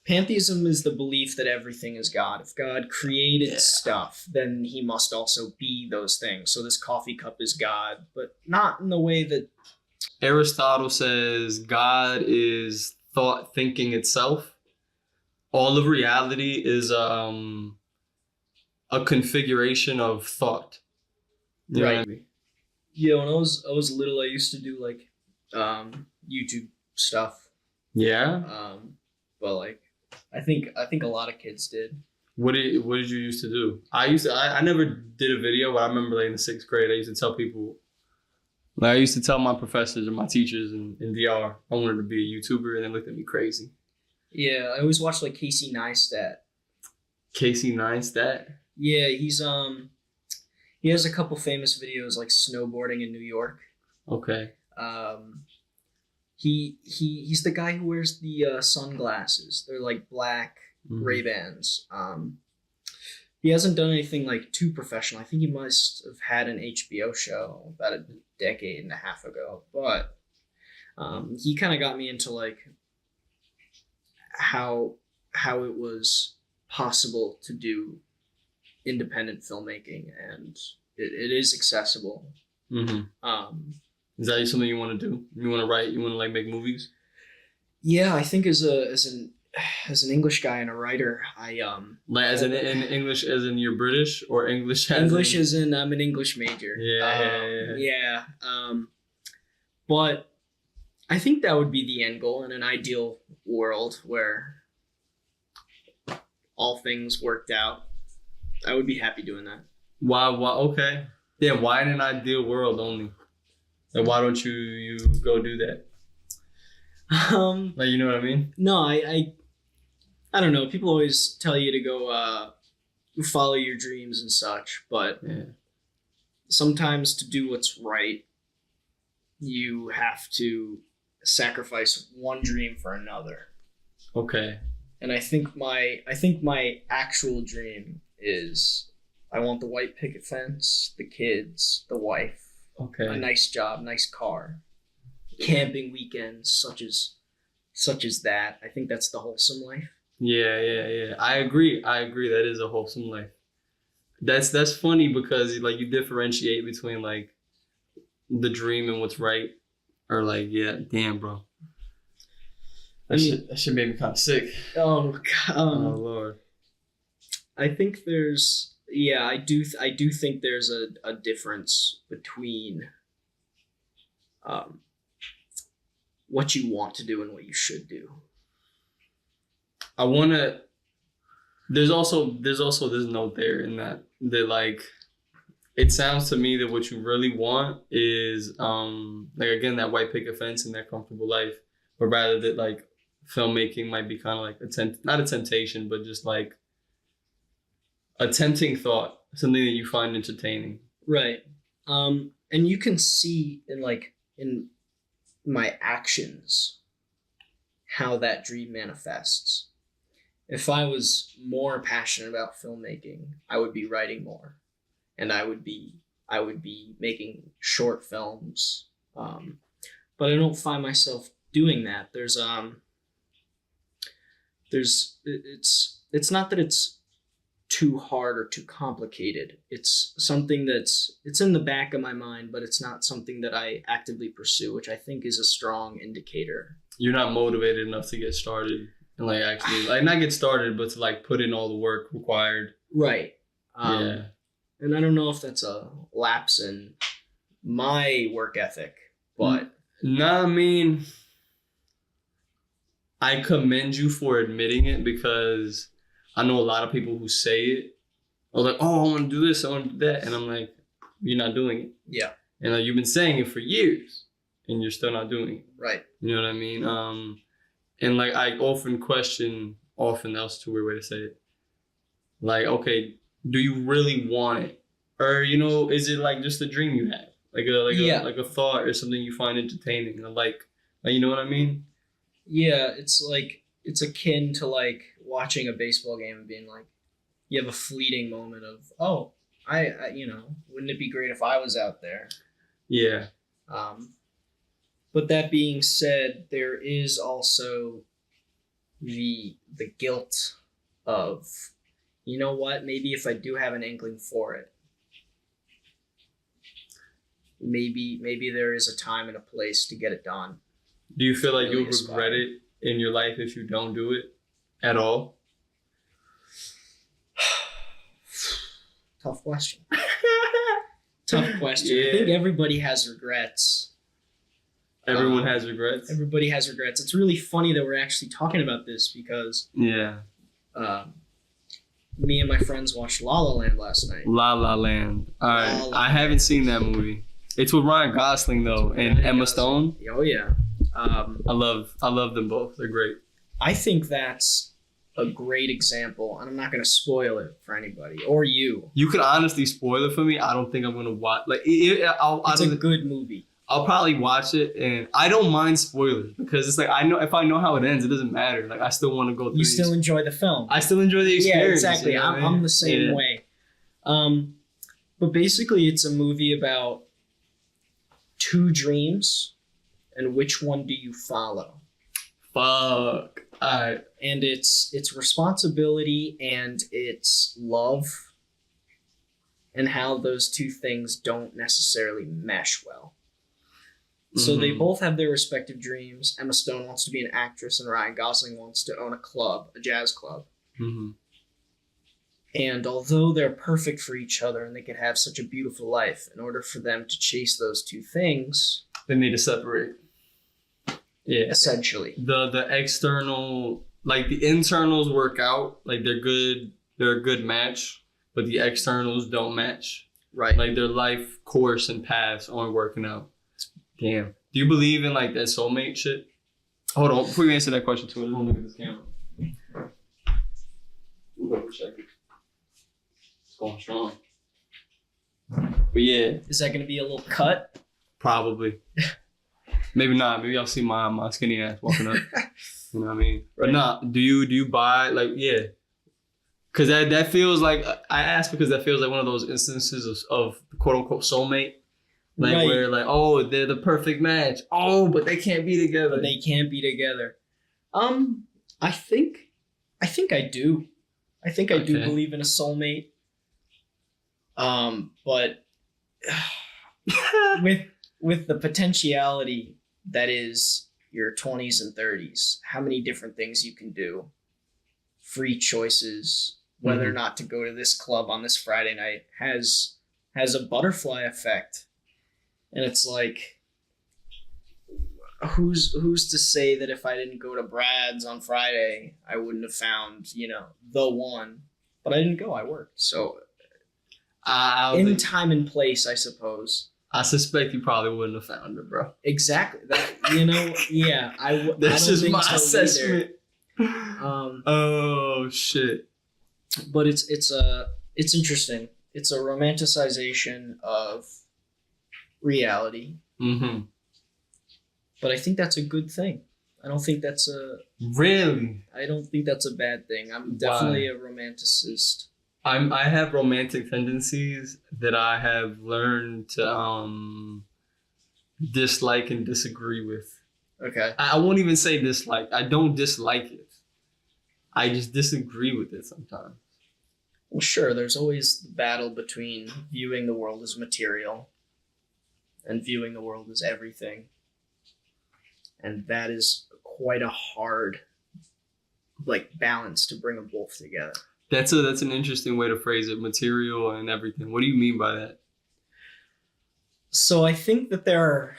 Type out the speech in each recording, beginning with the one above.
Pantheism is the belief that everything is God. If God created Yeah. stuff, then he must also be those things. So this coffee cup is God, but not in the way that. Aristotle says God is thought thinking itself. All of reality is a configuration of thought. You know what I mean? Yeah, when I was little, I used to do like YouTube stuff. Yeah. But like I think a lot of kids did. What did you used to do? I never did a video, but I remember like in the 6th grade, I used to tell people, like I used to tell my professors and my teachers in DR I wanted to be a YouTuber, and they looked at me crazy. Yeah, I always watched like Casey Neistat. Casey Neistat? Yeah, he has a couple famous videos like snowboarding in New York. Okay. He's the guy who wears the sunglasses. They're like black Mhm. Ray-Bans. He hasn't done anything like too professional. I think he must have had an HBO show about a decade and a half ago. But he kind of got me into like how it was possible to do independent filmmaking, and it is accessible. Mm-hmm. Is that something you want to do? You want to write? You want to like make movies? Yeah, I think as an English guy and a writer, I like as in English, as in you're British, or English as English in... as in I'm an English major. Yeah. But I think that would be the end goal in an ideal world where all things worked out. I would be happy doing that. Why? Okay. Yeah. Why in an ideal world only? Like, why don't you go do that? Like, you know what I mean? No, I don't know. People always tell you to go follow your dreams and such, but sometimes to do what's right, you have to sacrifice one dream for another. Okay. And I think my actual dream is I want the white picket fence, the kids, the wife, a nice job, nice car, camping weekends such as that. I think that's the wholesome life. Yeah. I agree. That is a wholesome life. That's funny because like you differentiate between like the dream and what's right, or like damn, bro. That shit made me kind of sick. Oh God. Oh Lord. I think there's I do think there's a difference between what you want to do and what you should do. There's also this note there in that like it sounds to me that what you really want is like again that white picket fence and that comfortable life, but rather that like filmmaking might be kind of like not a temptation, but just like a tempting thought, something that you find entertaining. Right. And you can see in my actions how that dream manifests. If I was more passionate about filmmaking, I would be writing more, and I would be making short films. But I don't find myself doing that. It's not that it's too hard or too complicated. It's something it's in the back of my mind, but it's not something that I actively pursue, which I think is a strong indicator. You're not motivated enough to get started and like actually like not get started, but to like put in all the work required. Right. And I don't know if that's a lapse in my work ethic, but I mean, I commend you for admitting it, because I know a lot of people who say it. I was like, oh, I want to do this, I want to do that. And I'm like, you're not doing it. Yeah. And like, you've been saying it for years and you're still not doing it. Right. You know what I mean? And like, I often question, that's too weird way to say it. Like, okay, do you really want it? Or, you know, is it like just a dream you have? Like a thought or something you find entertaining? Or like, you know what I mean? Yeah, it's akin to like watching a baseball game and being like, you have a fleeting moment of, oh, I wouldn't it be great if I was out there? Yeah. But that being said, there is also the guilt of, you know what, maybe if I do have an inkling for it, maybe there is a time and a place to get it done. Do you feel like Really you'll regret it in your life if you don't do it at all? Tough question. Tough question. Yeah. I think everybody has regrets. Everyone has regrets. Everybody has regrets. It's really funny that we're actually talking about this because Yeah. me and my friends watched La La Land last night. La La Land. All right. La La I haven't seen that movie. It's with Ryan Gosling though and Ryan Emma Gosling. Stone. Oh yeah. I love them both. They're great. I think that's a great example, and I'm not going to spoil it for anybody or you. You could honestly spoil it for me. I don't think I'm gonna watch. Like, It's a good movie. I'll probably watch it, and I don't mind spoilers because it's like I know if I know how it ends, it doesn't matter. Like I still want to go through. You still enjoy the film. I still enjoy the Yeah, experience. exactly. You know what I I'm mean? the same Yeah. way. But basically, it's a movie about two dreams, and which one do you follow? Fuck. Alright. And it's responsibility and it's love, and how those two things don't necessarily mesh well. So they Mhm. both have their respective dreams. Emma Stone wants to be an actress, and Ryan Gosling wants to own a club, a jazz club. Mhm. And although they're perfect for each other and they could have such a beautiful life, in order for them to chase those two things, They need to separate. Yeah. essentially. The external, like the internals work out, like they're good. They're a good match, but the externals don't match. Right. Like their life course and paths aren't working out. Damn. Do you believe in like that soulmate shit? Hold on, before you answer that question too, I just want to look at this camera. Ooh, for a second. It's going strong. But yeah, Is that going to be a little cut? probably. Maybe not. Maybe I'll see my skinny ass walking up. You know what I mean? But Right. nah, do you buy like yeah? Cause that feels like I asked because that feels like one of those instances of quote unquote soulmate. Like Right. where like, oh, they're the perfect match. Oh, but they can't be together. But they can't be together. I think I do. I think I do Okay. believe in a soulmate. But with the potentiality that is your 20s and 30s, how many different things you can do, free choices, whether or Mhm. not to go to this club on this Friday night has a butterfly effect. And it's like, who's to say that if I didn't go to Brad's on Friday, I wouldn't have found, the one. But I didn't go, I worked. So in time and place, I suppose. I suspect you probably wouldn't have found her, bro. Exactly. That, yeah, I That's don't just think my so assessment. either. Oh shit. But it's interesting. It's a romanticization of reality, Mm-hmm. but I think that's a good thing. I don't think that's a Really? bad thing. I'm definitely a romanticist. I have romantic tendencies that I have learned to dislike and disagree with. Okay. I won't even say dislike. I don't dislike it. I just disagree with it sometimes. Well, sure, there's always the battle between viewing the world as material and viewing the world as everything. And that is quite a hard balance to bring them both together. That's an interesting way to phrase it, material and everything. What do you mean by that? So I think that there are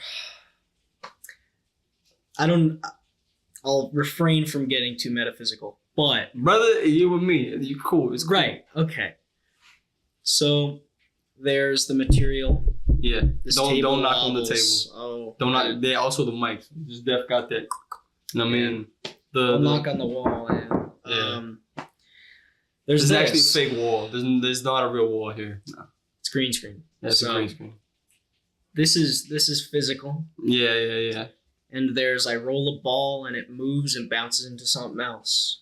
I'll refrain from getting too metaphysical, but Brother, you with me. You cool. It's cool. right, okay. So there's the material. Yeah. This Don't table knock on the wobbles. table. Oh, Don't knock. They also the mics. Just Def got that. You know what I mean? I'll knock on the wall. Yeah. There's This is actually this. a fake wall. There's not a real wall here. No. It's green screen. That's So, a green screen. This is physical, Yeah. and there's I roll a ball and it moves and bounces into something else.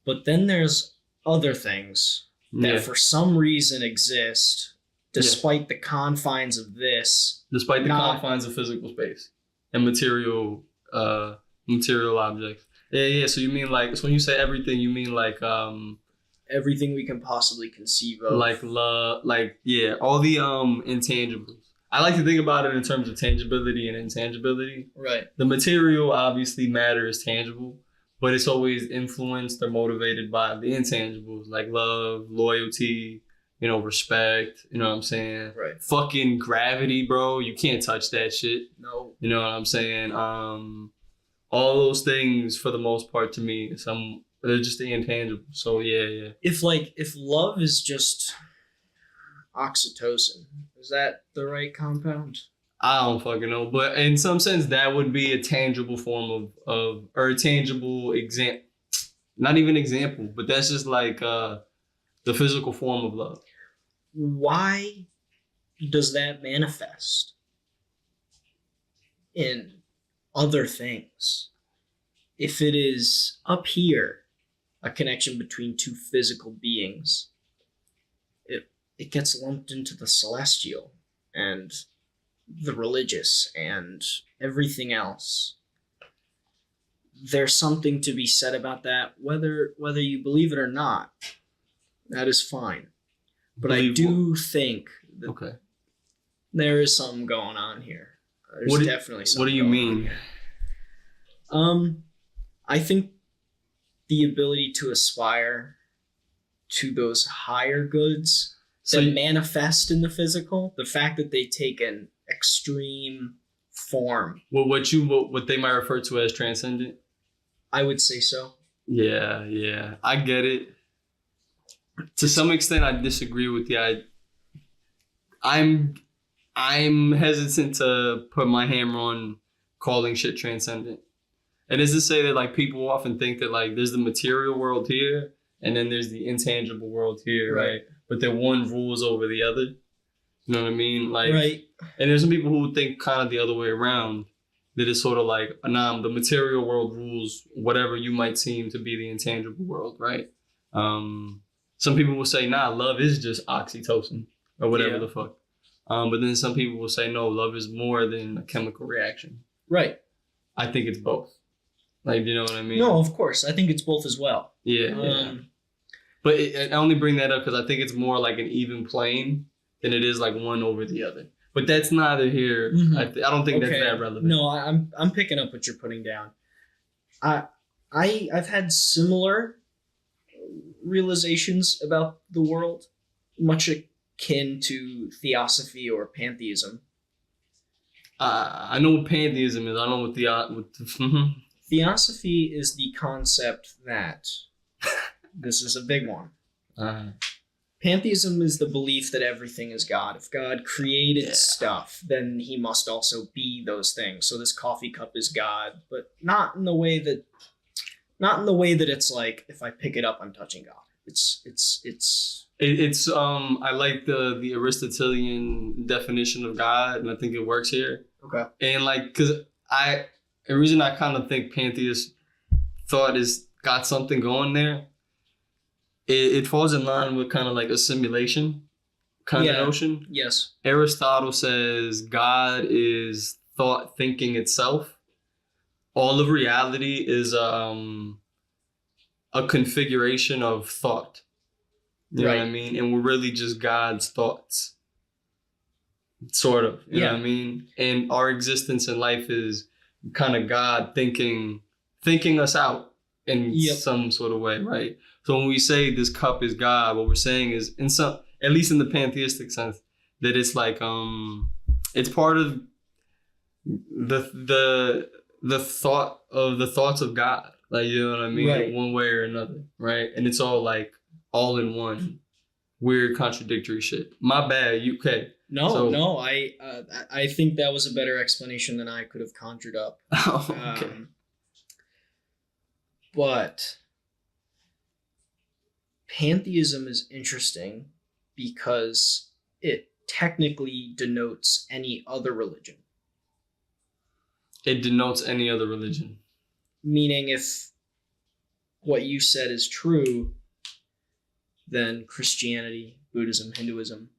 But then there's other things that Yeah. for some reason exist despite the confines of this. Despite the not- confines of physical space and material objects. Yeah. So you mean like, so when you say everything, you mean like Everything we can possibly conceive of. like love, like yeah, all the intangibles. I like to think about it in terms of tangibility and intangibility. Right. The material obviously matter is tangible, but it's always influenced or motivated by the intangibles like love, loyalty, respect. You know what I'm saying? Right. Fucking gravity, bro. You can't touch that shit. No. You know what I'm saying? All those things for the most part to me, they're just the intangible. So yeah. If love is just oxytocin, is that the right compound? I don't fucking know, but in some sense, that would be a tangible form of or a tangible example. Not even example, but that's just like the physical form of love. Why does that manifest in other things? If it is up here, a connection between two physical beings, it gets lumped into the celestial and the religious and everything else. There's something to be said about that, whether you believe it or not. That is fine. But I do think that there is something going on here. There's definitely something. What do you mean? I think the ability to aspire to those higher goods that manifest in the physical, the fact that they take an extreme form. What they might refer to as transcendent? I would say so. Yeah. I get it. To some extent, I disagree with you. I'm hesitant to put my hammer on calling shit transcendent. And is to say that like people often think that like there's the material world here and then there's the intangible world here, right? But that one rules over the other. You know what I mean? Like, right. And there's some people who think kind of the other way around. That it's sort of like, nah, the material world rules whatever you might seem to be the intangible world, right? Some people will say, nah, love is just oxytocin or whatever the fuck. But then some people will say, no, love is more than a chemical reaction. Right. I think it's both. Like, you know what I mean? No, of course. I think it's both as well. Yeah. But I only bring that up because I think it's more like an even plane than it is like one over the other. But that's neither here. Mm-hmm. I don't think that's that relevant. No, I'm picking up what you're putting down. I've had similar realizations about the world, much akin to theosophy or pantheism. I know what pantheism is. I don't know what Theosophy is the concept that this is a big one. Pantheism is the belief that everything is God. If God created stuff, then he must also be those things. So this coffee cup is God, but not in the way that it's like if I pick it up, I'm touching God. It's I like the Aristotelian definition of God, and I think it works here. Okay. And like, cause the reason I kind of think pantheist thought is got something going there. It falls in line with kind of like a simulation kind of notion. Yes. Aristotle says God is thought thinking itself. All of reality is a configuration of thought. You know what I mean? And we're really just God's thoughts. Sort of. You know what I mean? And our existence in life is kind of God thinking us out in some sort of way, right? So when we say this cup is God, what we're saying is, at least in the pantheistic sense, that it's like it's part of the thought of the thoughts of God, like, you know what I mean, right. One way or another, right? And it's all like all in one, weird contradictory shit. My bad, UK. No, I think that was a better explanation than I could have conjured up. Oh, okay. But pantheism is interesting because it technically denotes any other religion. It denotes any other religion. Meaning if what you said is true, then Christianity, Buddhism, Hinduism,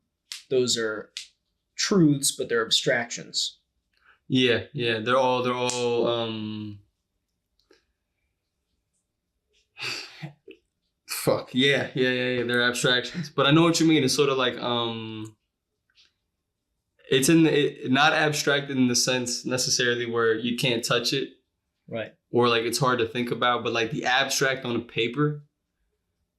those are truths, but they're abstractions. Yeah. They're all Fuck yeah. They're abstractions, but I know what you mean. It's sort of like it's not abstract in the sense necessarily where you can't touch it, Right. or like it's hard to think about, but like the abstract on a paper,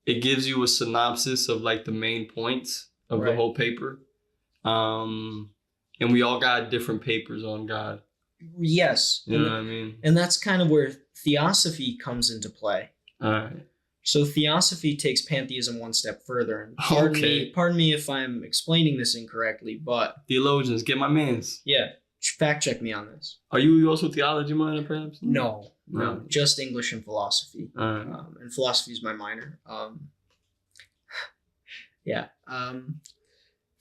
it gives you a synopsis of like the main points of the whole paper. And we all got different papers on God. Yes. You know what I mean? And that's kind of where theosophy comes into play. All right. So theosophy takes pantheism one step further. And pardon me if I'm explaining this incorrectly, but theologians, get my mans. Yeah, fact check me on this. Are you also theology minor, perhaps? No, just English and philosophy. All right. And philosophy is my minor.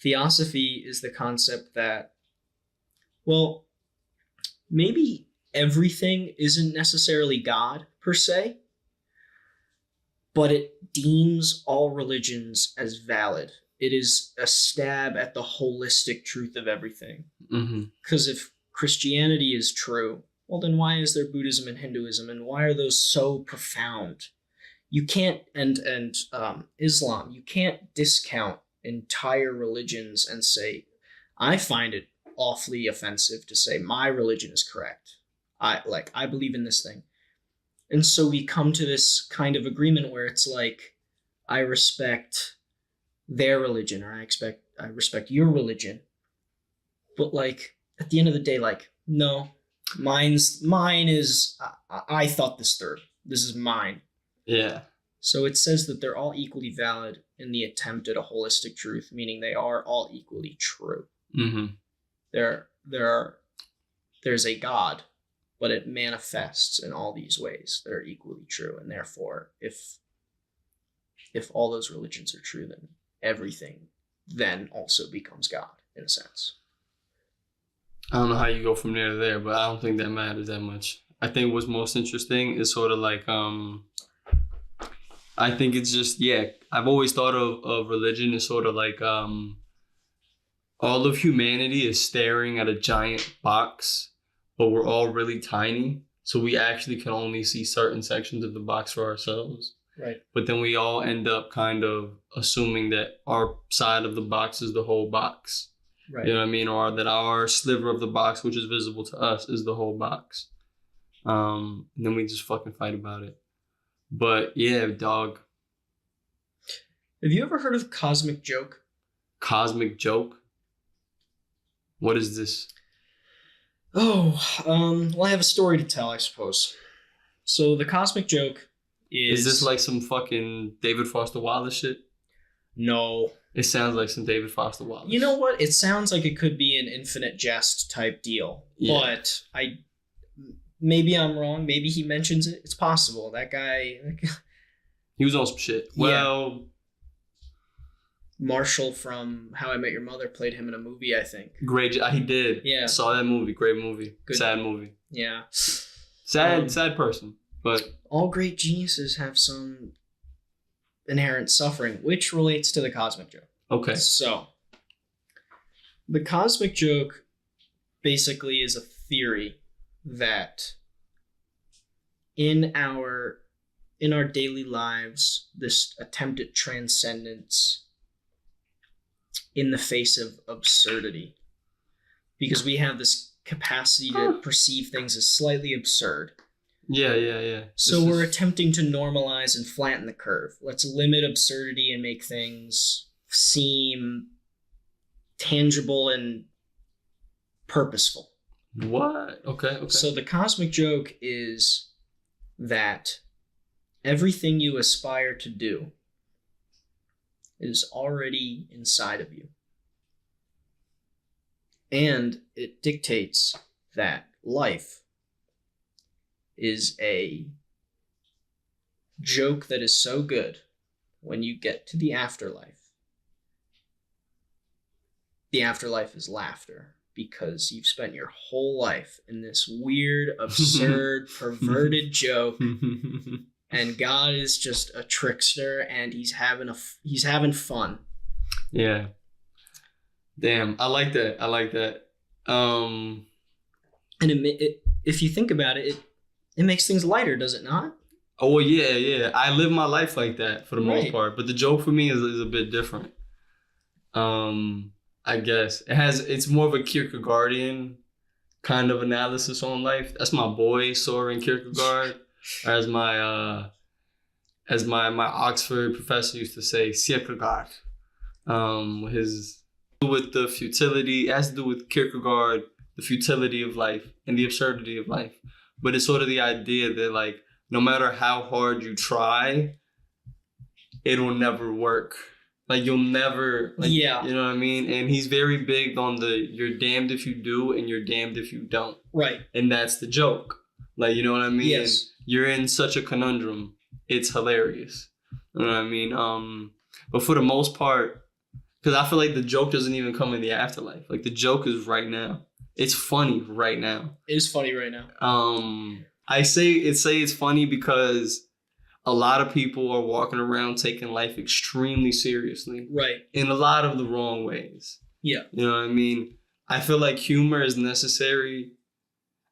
Theosophy is the concept that, well, maybe everything isn't necessarily God per se, but it deems all religions as valid. It is a stab at the holistic truth of everything. Because if Christianity is true, well, then why is there Buddhism and Hinduism, and why are those so profound? You can't, and Islam, you can't discount entire religions and say, I find it awfully offensive to say my religion is correct. I believe in this thing. And so we come to this kind of agreement where it's like, I respect their religion, or I respect your religion. But like, at the end of the day, like, no, mine is, I thought this through. This is mine. Yeah. So it says that they're all equally valid in the attempt at a holistic truth, meaning they are all equally true. There's a God, but it manifests in all these ways that are equally true. And therefore, if all those religions are true, then everything then also becomes God, in a sense. I don't know how you go from there to there, but I don't think that matters that much. I think what's most interesting is sort of like, I think it's just, I've always thought of religion as sort of like all of humanity is staring at a giant box, but we're all really tiny. So we actually can only see certain sections of the box for ourselves. Right. But then we all end up kind of assuming that our side of the box is the whole box. Right. You know what I mean? Or that our sliver of the box, which is visible to us, is the whole box. And then we just fucking fight about it. But yeah, dog. Have you ever heard of Cosmic Joke? Cosmic Joke? What is this? Oh, well, I have a story to tell, I suppose. So the Cosmic Joke is... Is this like some fucking David Foster Wallace shit? No. It sounds like some David Foster Wallace. You know what? It sounds like it could be an Infinite Jest type deal. Yeah. But maybe I'm wrong. Maybe he mentions it. It's possible. That guy... He was on some shit. Well... Marshall from How I Met Your Mother played him in a movie, I think. Great. He did. Yeah. Saw that movie. Great movie. Good. Sad movie. Yeah. Sad person. But all great geniuses have some inherent suffering, which relates to the Cosmic Joke. Okay. So, the Cosmic Joke basically is a theory that in our daily lives, this attempt at transcendence in the face of absurdity, because we have this capacity to perceive things as slightly absurd. Yeah. So we're attempting to normalize and flatten the curve. Let's limit absurdity and make things seem tangible and purposeful. What? Okay. So the Cosmic Joke is that everything you aspire to do is already inside of you. And it dictates that life is a joke that is so good when you get to the afterlife is laughter, because you've spent your whole life in this weird, absurd, perverted joke. And God is just a trickster, and he's having fun. Yeah. Damn, I like that. And if you think about it, it makes things lighter, does it not? Oh well, yeah. I live my life like that for the most Right. part, but the joke for me is a bit different. I guess it's more of a Kierkegaardian kind of analysis on life. That's my boy Soren Kierkegaard, or as my Oxford professor used to say, Kierkegaard. His with the futility, it has to do with Kierkegaard, the futility of life and the absurdity of life. But it's sort of the idea that like no matter how hard you try, it'll never work. Like you'll never, like, Yeah. you know what I mean? And he's very big on the you're damned if you do and you're damned if you don't. Right. And that's the joke. Like, you know what I mean? Yes. You're in such a conundrum. It's hilarious. You know what I mean? But for the most part, because I feel like the joke doesn't even come in the afterlife. Like the joke is right now. It's funny right now. It is funny right now. I say it's funny because a lot of people are walking around taking life extremely seriously Right. in a lot of the wrong ways. Yeah. You know what I mean? I feel like humor is necessary.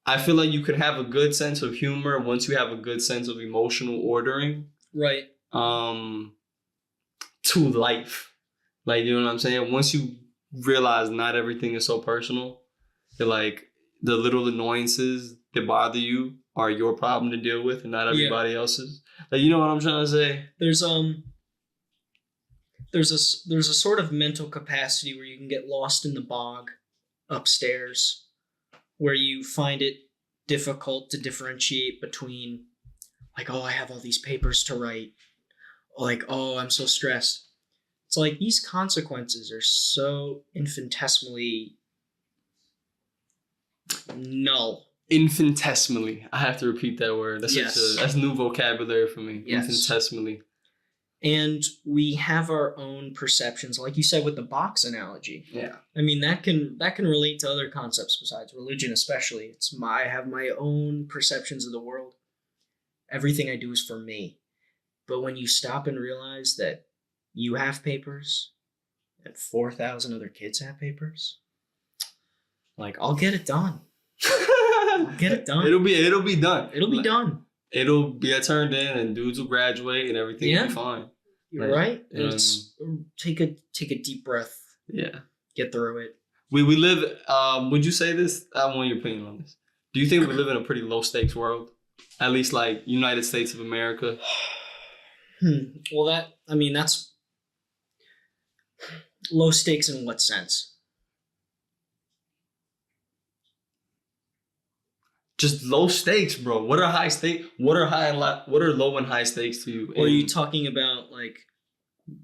I feel like you could have a good sense of humor once you have a good sense of emotional ordering. Right. To life. Like, you know what I'm saying? Once you realize not everything is so personal, that like the little annoyances that bother you are your problem to deal with and not everybody else's. Like, you know what I'm trying to say? There's a sort of mental capacity where you can get lost in the bog upstairs, where you find it difficult to differentiate between like, oh, I have all these papers to write, or like, oh, I'm so stressed. It's like these consequences are so infinitesimally null. Infinitesimally. I have to repeat that word. That's that's new vocabulary for me. Yes. Infinitesimally. And we have our own perceptions, like you said with the box analogy. Yeah. I mean that can relate to other concepts besides religion, especially. I have my own perceptions of the world. Everything I do is for me. But when you stop and realize that you have papers and 4,000 other kids have papers, like I'll get it done. I'll get it done. It'll be done. It'll be done. It'll be turned in, and dudes will graduate, and everything will be fine. You're right. Take a deep breath. Yeah. Get through it. We live. Would you say this? I want your opinion on this. Do you think we live in a pretty low stakes world? At least like United States of America. Well, that's low stakes in what sense? Just low stakes, bro. What are high stakes? What are low and high stakes to you? Or are you talking about like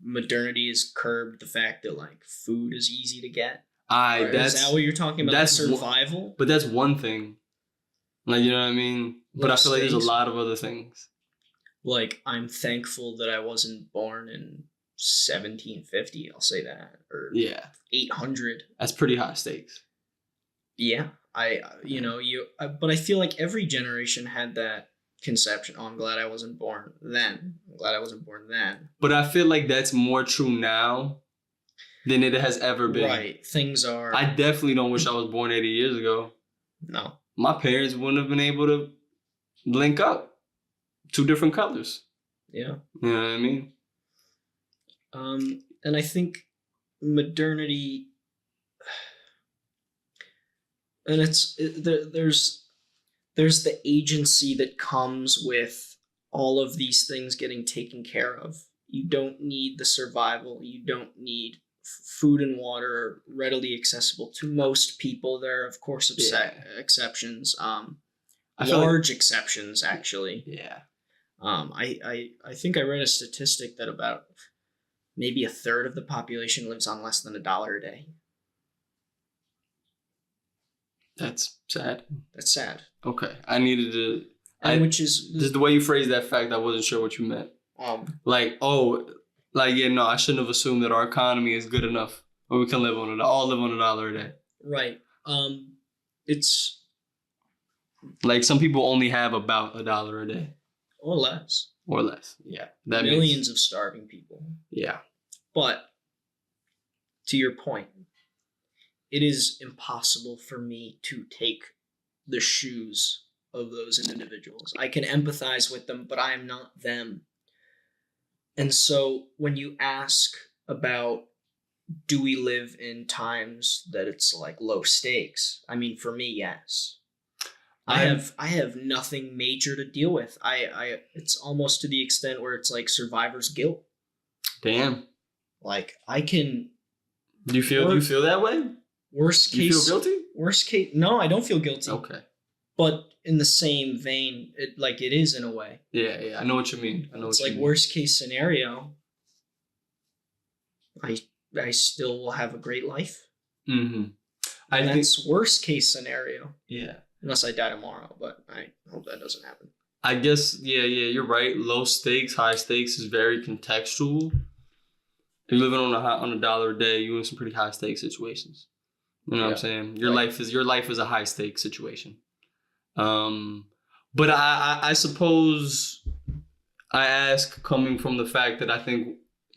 modernity has curbed the fact that like food is easy to get? Is that what you're talking about? That's survival. But that's one thing. Like, you know what I mean? But I feel like there's a lot of other things. Like, I'm thankful that I wasn't born in 1750. I'll say that. Or 800. That's pretty high stakes. Yeah. But I feel like every generation had that conception. Oh, I'm glad I wasn't born then. I'm glad I wasn't born then. But I feel like that's more true now than it has ever been. Right. Things are. I definitely don't wish I was born 80 years ago. No. My parents wouldn't have been able to link up. 2 different colors. Yeah. You know what I mean? And I think modernity. And there's the agency that comes with all of these things getting taken care of. You don't need the survival. You don't need food and water are readily accessible to most people. There are, of course, exceptions. Large exceptions, actually. Yeah. I think I read a statistic that about maybe a third of the population lives on less than $1 a day. That's sad. That's sad. Okay. I needed to... which is... Just the way you phrased that fact, I wasn't sure what you meant. I shouldn't have assumed that our economy is good enough where we can live on all live on $1 a day. Right. It's... Like, some people only have about $1 a day. Or less. Yeah. Millions of starving people. Yeah. But, to your point, it is impossible for me to take the shoes of those individuals. I can empathize with them, but I am not them. And so when you ask about, do we live in times that it's like low stakes? I mean, for me, yes. I have nothing major to deal with. I it's almost to the extent where it's like survivor's guilt. Damn. Like I can. Do you feel that way? Worst case. You feel guilty? Worst case. No, I don't feel guilty. Okay. But in the same vein, it is in a way. Yeah, I know what you mean. It's like worst case scenario. I still will have a great life. Mm-hmm. I think that's worst case scenario. Yeah. Unless I die tomorrow, but I hope that doesn't happen. I guess, yeah, you're right. Low stakes, high stakes is very contextual. If you're living on a dollar a day, you're in some pretty high stakes situations. You know what I'm saying? Your life is a high stakes situation. But I suppose I ask, coming from the fact that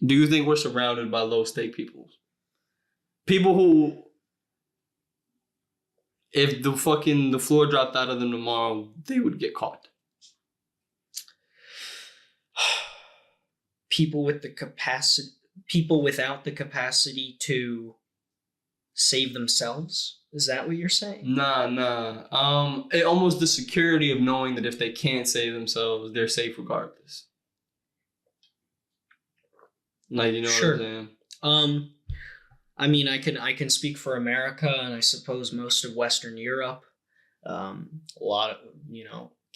do you think we're surrounded by low stake people? People who, if the floor dropped out of them tomorrow, they would get caught. People without the capacity to save themselves. Is that what you're saying? Nah. Almost the security of knowing that if they can't save themselves, they're safe regardless. Like, you know what I'm saying? I mean, I can speak for America, and I suppose most of Western Europe, a lot of,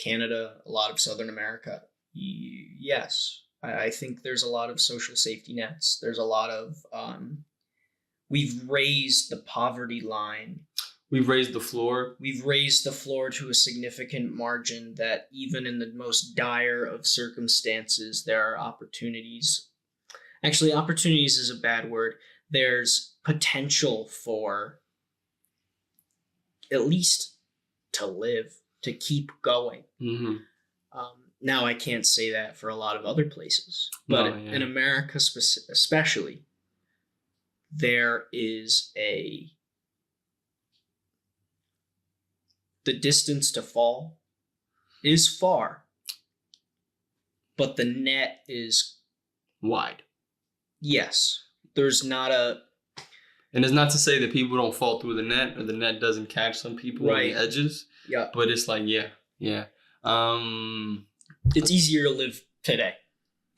Canada, a lot of Southern America. Yes, I think there's a lot of social safety nets. There's a lot of, we've raised the poverty line. We've raised the floor. We've raised the floor to a significant margin that even in the most dire of circumstances, there are opportunities. Actually, opportunities is a bad word. There's potential for at least to live, to keep going. Mm-hmm. Now, I can't say that for a lot of other places, but in America especially, there is the distance to fall is far, but the net is wide. Yes. There's not a... And it's not to say that people don't fall through the net or the net doesn't catch some people on the edges. Yeah. But it's like, yeah. It's easier to live today.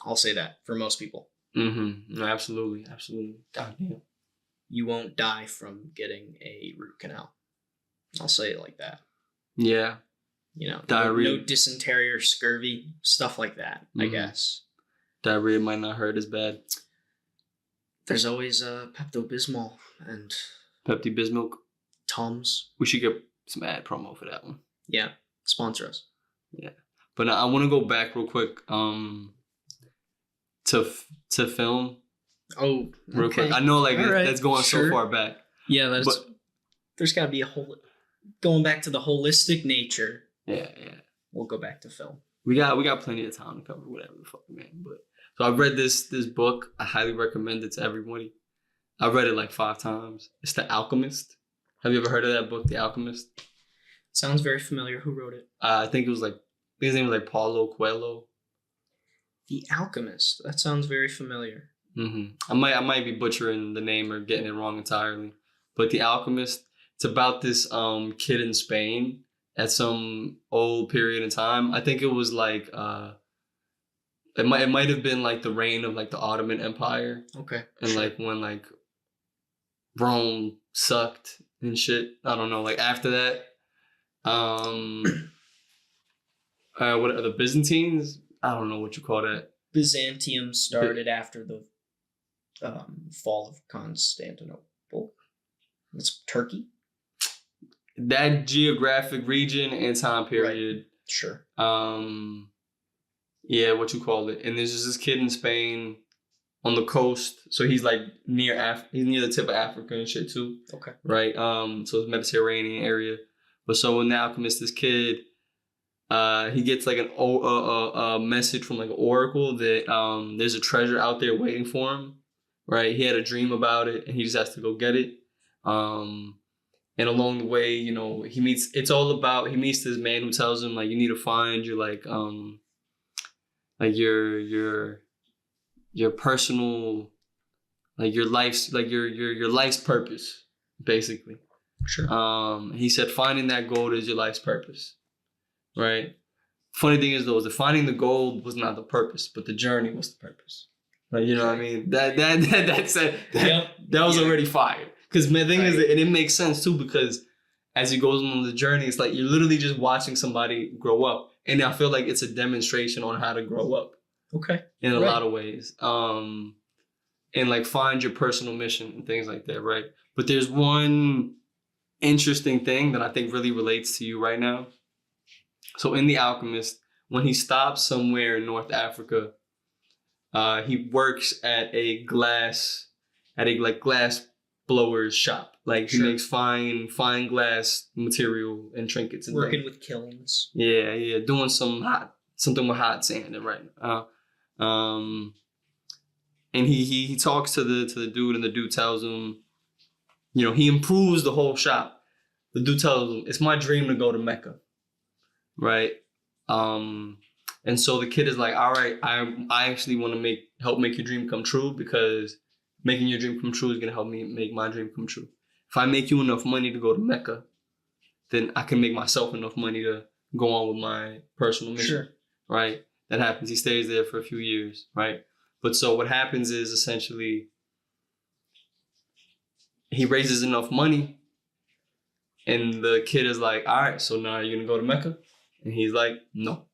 I'll say that for most people. Mm-hmm. No, absolutely. God damn. You won't die from getting a root canal. I'll say it like that. Yeah. Diarrhea. No dysentery or scurvy, stuff like that, I guess. Diarrhea might not hurt as bad. There's always Pepto-Bismol and... Pepto-Bismol. Tums. We should get some ad promo for that one. Yeah. Sponsor us. Yeah. But I want to go back real quick to film. Oh, real quick. I know that's going so far back. Yeah, there's got to be going back to the holistic nature. Yeah. We'll go back to film. We got plenty of time to cover whatever the fuck, man. But so I've read this book. I highly recommend it to everybody. I've read it like 5 times. It's The Alchemist. Have you ever heard of that book, The Alchemist? Sounds very familiar. Who wrote it? I think his name was Paulo Coelho. The Alchemist. That sounds very familiar. Mm-hmm. I might be butchering the name or getting it wrong entirely. But The Alchemist, it's about this kid in Spain at some old period in time. I think it was like it might have been like the reign of like the Ottoman Empire. Okay. And like when like Rome sucked and shit. I don't know. Like after that, what are the Byzantines? I don't know what you call that. Byzantium started after the fall of Constantinople. It's Turkey. That geographic region and time period. Right. Sure. Yeah, what you call it. And there's just this kid in Spain on the coast. So he's like he's near the tip of Africa and shit too. Okay. Right. So it's Mediterranean area. But so in The Alchemist, this kid, he gets like a message from like an oracle that there's a treasure out there waiting for him. Right. He had a dream about it and he just has to go get it. And along the way, you know, he meets this man who tells him like you need to find your like your personal, like your life's purpose, basically. Sure. He said finding that gold is your life's purpose, right? Funny thing is though, is that finding the gold was not the purpose, but the journey was the purpose. Like, you know what I mean? That was already fire. Because the thing is, and it makes sense too, because as he goes on the journey, it's like you're literally just watching somebody grow up, and I feel like it's a demonstration on how to grow up. Okay. In a lot of ways, and like find your personal mission and things like that, right? But there's one interesting thing that I think really relates to you right now. So in The Alchemist, when he stops somewhere in North Africa, he works at a glass blower's shop. Like he makes fine glass material and trinkets and working with kilns. Yeah, doing something with hot sand, right? And he talks to the dude, and the dude tells him, you know, he improves the whole shop. The dude tells him, it's my dream to go to Mecca, right? And so the kid is like, all right, I actually want to help make your dream come true, because making your dream come true is going to help me make my dream come true. If I make you enough money to go to Mecca, then I can make myself enough money to go on with my personal mission, right? That happens. He stays there for a few years, right? But so what happens is essentially he raises enough money, and the kid is like, all right, so now you're going to go to Mecca? And he's like, no.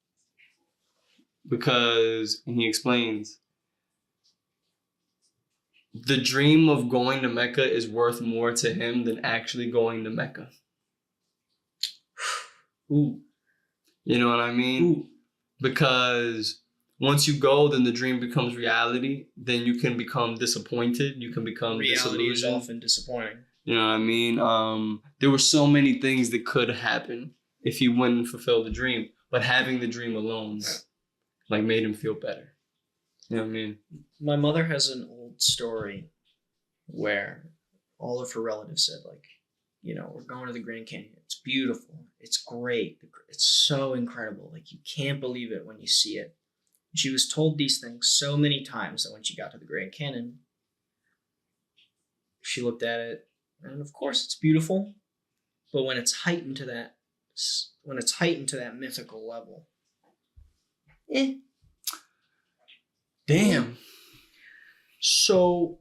Because, and he explains, the dream of going to Mecca is worth more to him than actually going to Mecca. Ooh. You know what I mean? Ooh. Because once you go, then the dream becomes reality. Then you can become disappointed. You can become reality is often disappointing. You know what I mean? There were so many things that could happen if he wouldn't fulfill the dream. But having the dream alone, like, made him feel better. You know what I mean? My mother has an old story where all of her relatives said, like, you know, we're going to the Grand Canyon. It's beautiful. It's great. It's so incredible. Like, you can't believe it when you see it. She was told these things so many times that when she got to the Grand Canyon, she looked at it, and of course it's beautiful, but when it's heightened to that mythical level, Damn. So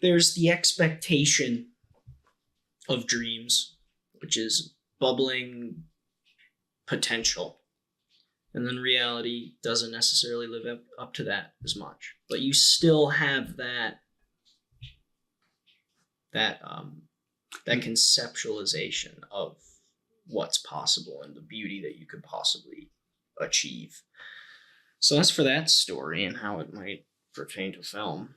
there's the expectation of dreams, which is bubbling potential. And then reality doesn't necessarily live up to that as much. But you still have that conceptualization of what's possible and the beauty that you could possibly achieve. So that's for that story and how it might pertain to film.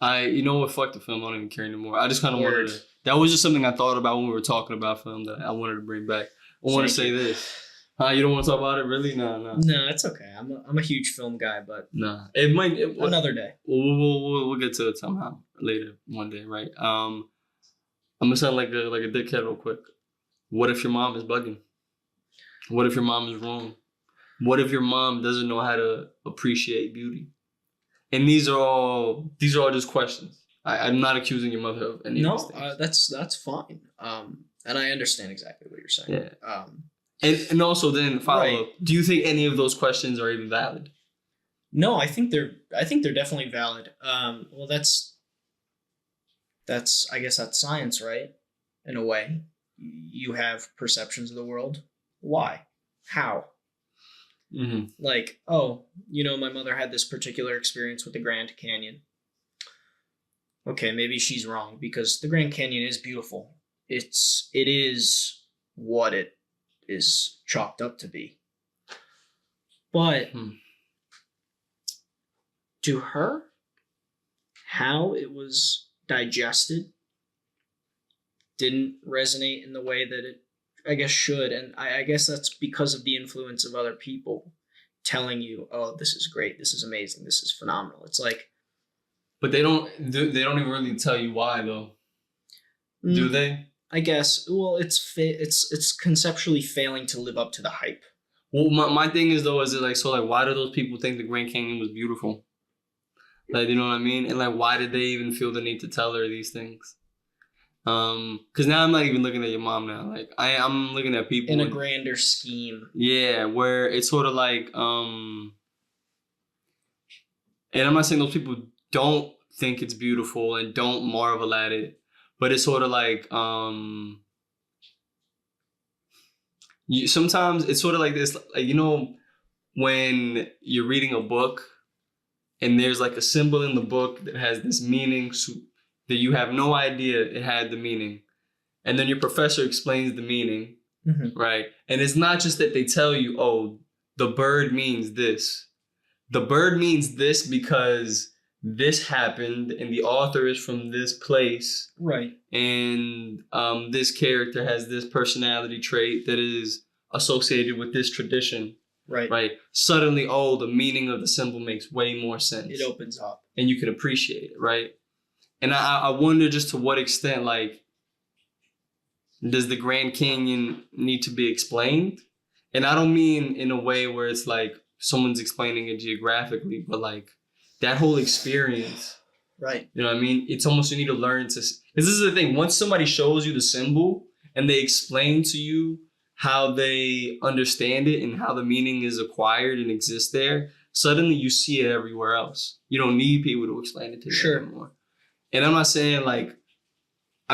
You know what, fuck the film, I don't even care anymore. I just kind of wanted to, that was just something I thought about when we were talking about film that I wanted to bring back. I want to say this. You don't want to talk about it, really? No, it's okay. I'm a huge film guy, but it might another day. We'll get to it somehow later one day, right? I'm gonna sound like a dickhead real quick. What if your mom is bugging? What if your mom is wrong? What if your mom doesn't know how to appreciate beauty? And these are all just questions. I'm not accusing your mother of any of these things. That's fine. And I understand exactly what you're saying. Yeah. And also then follow up. Do you think any of those questions are even valid? No, I think they're definitely valid. Well, that's I guess that's science, right? In a way, you have perceptions of the world. Why? How? Mm-hmm. Like, oh, you know, my mother had this particular experience with the Grand Canyon. Okay, maybe she's wrong because the Grand Canyon is beautiful. It is what it is chalked up to be. But to her, how it was digested didn't resonate in the way that it, I guess, should. And I guess that's because of the influence of other people telling you, oh, this is great, this is amazing, this is phenomenal. It's like... But they don't even really tell you why, though. Do they? I guess. Well, it's conceptually failing to live up to the hype. Well, my thing is though, is it like so like why do those people think the Grand Canyon was beautiful? Like, you know what I mean? And like, why did they even feel the need to tell her these things? Because now I'm not even looking at your mom now. Like, I'm looking at people In a grander scheme. Yeah, where it's sort of like, and I'm not saying those people don't think it's beautiful and don't marvel at it, but it's sort of like, sometimes it's sort of like this, like, you know, when you're reading a book and there's like a symbol in the book that has this meaning that you have no idea it had the meaning. And then your professor explains the meaning, right? And it's not just that they tell you, oh, the bird means this. The bird means this because this happened and the author is from this place. Right. And this character has this personality trait that is associated with this tradition. Right. Right. Suddenly, oh, the meaning of the symbol makes way more sense. It opens up. And you can appreciate it, right? And I wonder just to what extent, like, does the Grand Canyon need to be explained? And I don't mean in a way where it's like someone's explaining it geographically, but like that whole experience. Right. You know what I mean? It's almost you need to learn to, because this is the thing. Once somebody shows you the symbol and they explain to you how they understand it and how the meaning is acquired and exists there, suddenly you see it everywhere else. You don't need people to explain it to you anymore. And I'm not saying like,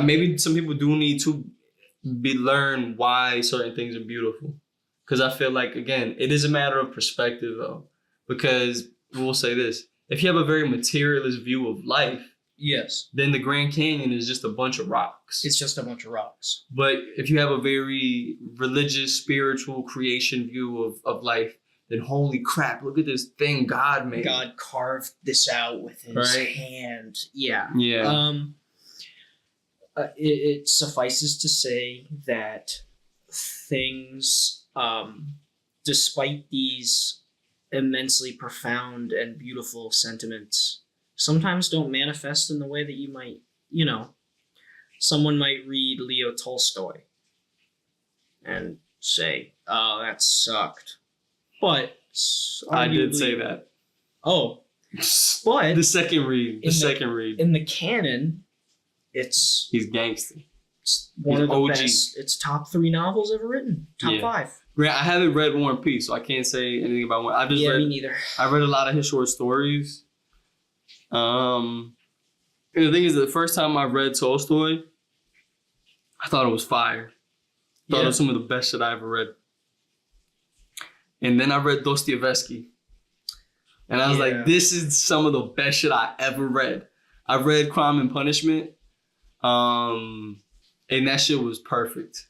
maybe some people do need to learn why certain things are beautiful. Because I feel like, again, it is a matter of perspective though. Because we'll say this, if you have a very materialist view of life, yes, then the Grand Canyon is just a bunch of rocks. It's just a bunch of rocks. But if you have a very religious, spiritual creation view of life, then holy crap, look at this thing God made. God carved this out with his hand. Yeah. Yeah. It suffices to say that things, despite these immensely profound and beautiful sentiments, sometimes don't manifest in the way that you might, you know, someone might read Leo Tolstoy and say, oh, that sucked. But I did say that. Oh, but the second read. In the canon, he's gangster. It's one of the best. It's top 3 novels ever written. Top 5. Yeah, I haven't read War and Peace, so I can't say anything about one. Me neither. I read a lot of his short stories. And the thing is, the first time I read Tolstoy, I thought it was fire. I thought it was some of the best shit I ever read. And then I read Dostoevsky. And I was like, this is some of the best shit I ever read. I read Crime and Punishment. And that shit was perfect.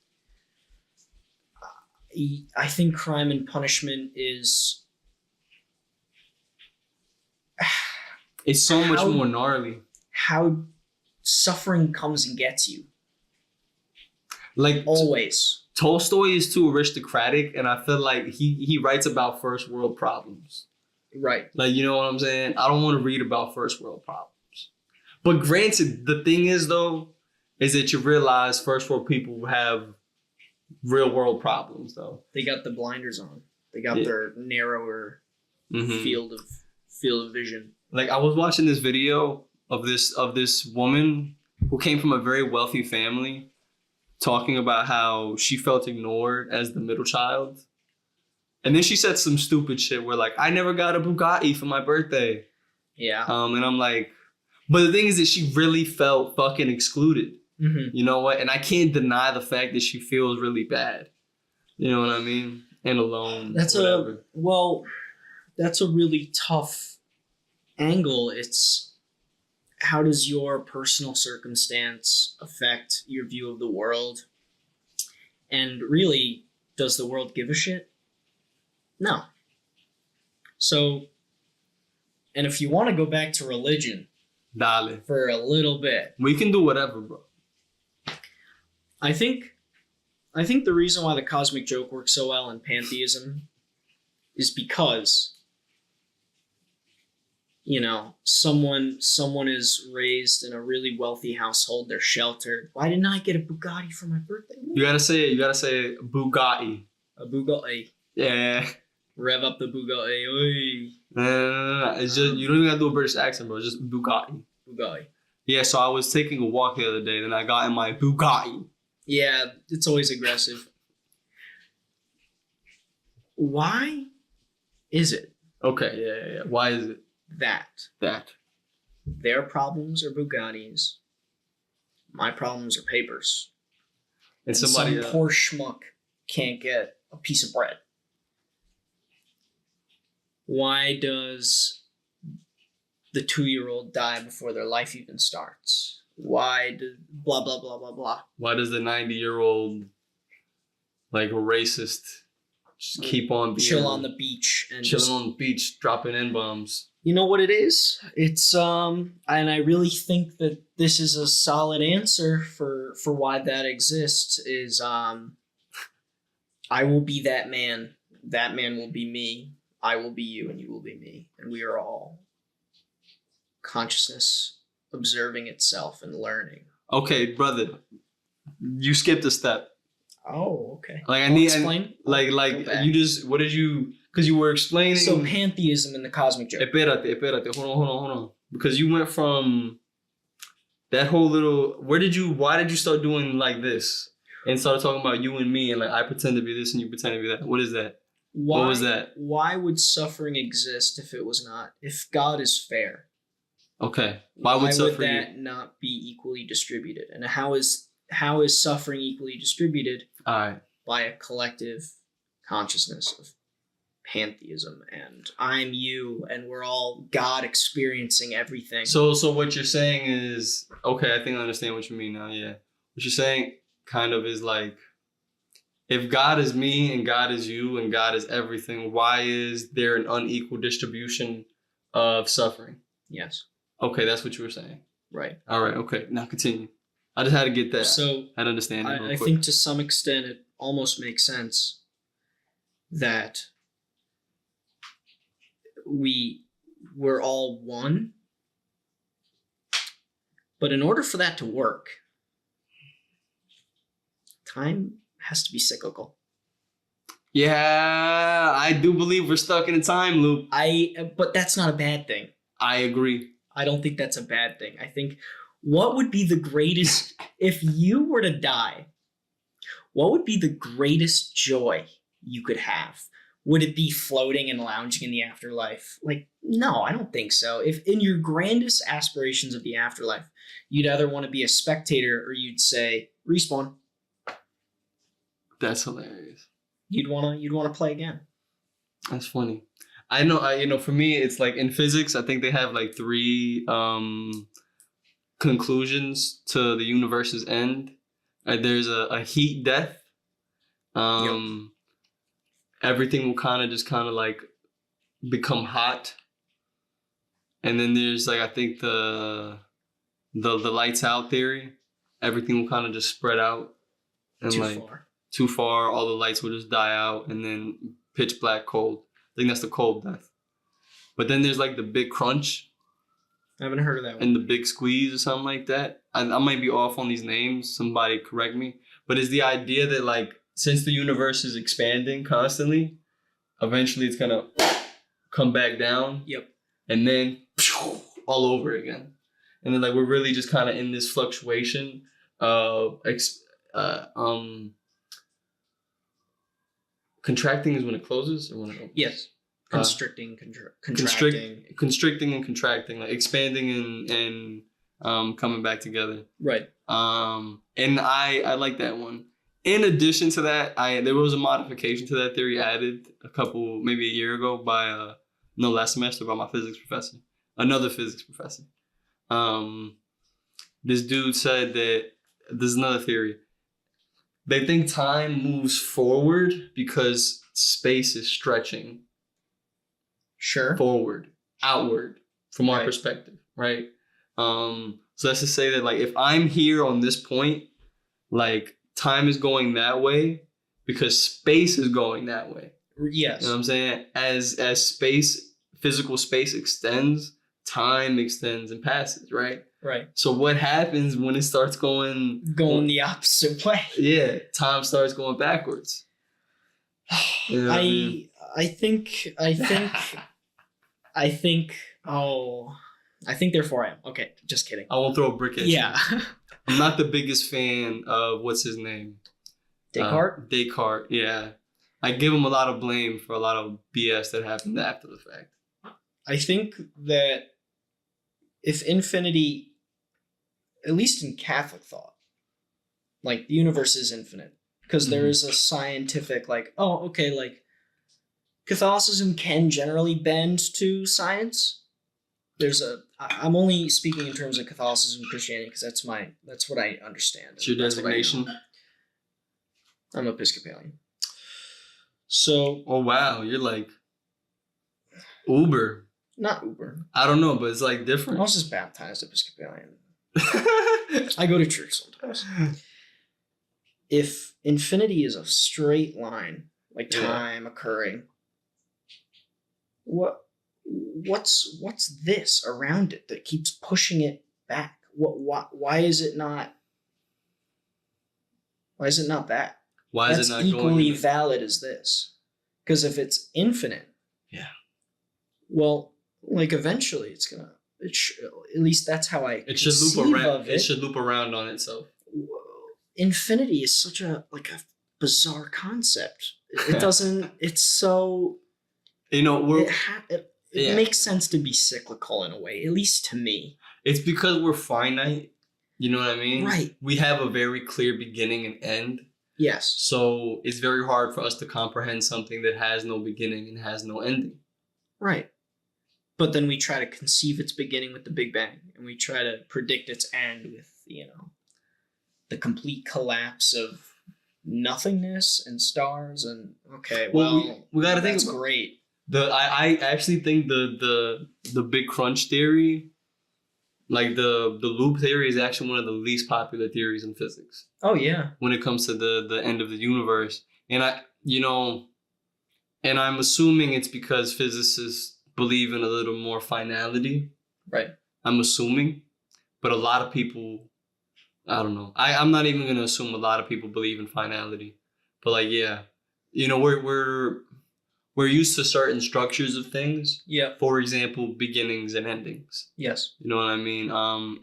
I think Crime and Punishment is... It's so much more gnarly. How suffering comes and gets you. Like always. Tolstoy is too aristocratic, and I feel like he writes about first world problems. Right. Like, you know what I'm saying? I don't want to read about first world problems. But granted, the thing is though, is that you realize first world people have real world problems though. They got the blinders on. They got their narrower field of vision. Like I was watching this video of this woman who came from a very wealthy family, talking about how she felt ignored as the middle child. And then she said some stupid shit where like, I never got a Bugatti for my birthday. Yeah. And I'm like, but the thing is that she really felt fucking excluded. You know what? And I can't deny the fact that she feels really bad. You know what I mean? And alone. That's a really tough angle. It's how does your personal circumstance affect your view of the world? And really, does the world give a shit? No. So, and if you want to go back to religion, Dale. For a little bit, we can do whatever, bro. I think the reason why the cosmic joke works so well in pantheism is because you know, someone is raised in a really wealthy household, they're sheltered. Why didn't I get a Bugatti for my birthday? You gotta say it. You gotta say Bugatti. A Bugatti. Yeah. Rev up the Bugatti. Oy. No. It's just you don't even gotta do a British accent, bro. It's just Bugatti. Bugatti. Yeah. So I was taking a walk the other day, then I got in my Bugatti. Yeah, it's always aggressive. Why is it Okay. Yeah. Why is it that that? their problems are Bugattis, my problems are papers, And some somebody. poor schmuck can't get a piece of bread? Why does the 2-year-old die before their life even starts? Why do blah blah blah blah blah? Why does the 90-year-old like racist just keep on being Chill on the beach and chilling just, on the beach, dropping N bombs? you know what it is? It's and I really think that this is a solid answer for why that exists is I will be that man. That man will be me. I will be you and you will be me. And we are all consciousness observing itself and learning. Okay, brother, you skipped a step. Oh, okay. Like I I'll need explain. like Go back. you just what did you because you were explaining. So pantheism and the cosmic joke. Espérate. Hold on. Because you went from that whole little. Why did you start doing like this and started talking about you and me and like I pretend to be this and you pretend to be that? What is that? Why, What was that? Why would suffering exist if it was not? If God is fair, Okay. Why would suffering? that not be equally distributed? And how is suffering equally distributed? All right. By a collective consciousness of pantheism and I'm you and we're all God experiencing everything. So what you're saying is okay. I think I understand what you mean now. Yeah. What you're saying kind of is like, if God is me and God is you and God is everything, why is there an unequal distribution of suffering? Yes. Okay, that's what you were saying. Right. All right. Okay. Now continue. I just had to get that. So I had to understand it. I think to some extent it almost makes sense that we're all one. But in order for that to work, time has to be cyclical. Yeah, I do believe we're stuck in a time loop. But that's not a bad thing. I agree. I don't think that's a bad thing. I think what would be the greatest if you were to die? What would be the greatest joy you could have? Would it be floating and lounging in the afterlife? Like, no, I don't think so. If in your grandest aspirations of the afterlife, you'd either want to be a spectator or you'd say respawn. That's hilarious. You'd want to play again. That's funny. I know. For me, it's like in physics. I think they have like 3 conclusions to the universe's end. There's a heat death. Everything will kind of like become hot, and then there's like I think the lights out theory. Everything will kind of just spread out and too far. All the lights will just die out, and then pitch black cold. I think that's the cold death. But then there's like the big crunch. I haven't heard of that one. And the big squeeze or something like that. I might be off on these names. Somebody correct me. But it's the idea that like since the universe is expanding constantly, eventually it's gonna come back down. Yep. And then all over again. And then like we're really just kind of in this fluctuation of contracting is when it closes or when it opens? Yes. Constricting, contracting. Constricting and contracting, like expanding and coming back together. Right. And I like that one. In addition to that, there was a modification to that theory added maybe a year ago by last semester by my physics professor, another physics professor. This dude said that there's another theory. They think time moves forward because space is stretching. Sure. Forward, outward, from our Right. perspective, right? So that's to say that like if I'm here on this point, like time is going that way because space is going that way. Yes. You know what I'm saying? As physical space extends, time extends and passes, right? Right. So what happens when it starts going The opposite way. Yeah, time starts going backwards. You know what I mean? I think therefore I am. Okay, just kidding. I won't throw a brick at you. Yeah. I'm not the biggest fan of what's his name? Descartes? Descartes, yeah. I give him a lot of blame for a lot of BS that happened after the fact. I think that if infinity, at least in Catholic thought, like the universe is infinite, because there is a scientific, like, oh, okay, like Catholicism can generally bend to science. I'm only speaking in terms of Catholicism and Christianity because that's what I understand. It's your designation? I'm Episcopalian. So. Oh, wow. You're like Uber. Not Uber. I don't know, but it's like different. I was just baptized Episcopalian. I go to church sometimes. If infinity is a straight line, like time occurring, what's this around it that keeps pushing it back? Why is it not? Why is it not that? Why is it not equally valid as this? Because if it's infinite, well, like eventually it's gonna. At least that's how I. It should loop around. It should loop around on itself. Infinity is such a bizarre concept. It doesn't. It's so. It makes sense to be cyclical in a way, at least to me. It's because we're finite. You know what I mean? Right. We have a very clear beginning and end. Yes. So it's very hard for us to comprehend something that has no beginning and has no ending. Right. But then we try to conceive its beginning with the Big Bang, and we try to predict its end with, the complete collapse of nothingness and stars. And we got to think. That's great. I actually think the Big Crunch theory, like the loop theory, is actually one of the least popular theories in physics. Oh yeah. When it comes to the end of the universe, and I'm assuming it's because physicists believe in a little more finality. Right. I'm assuming. But a lot of people, I don't know. I'm not even going to assume a lot of people believe in finality. But we're used to certain structures of things. Yeah. For example, beginnings and endings. Yes. You know what I mean?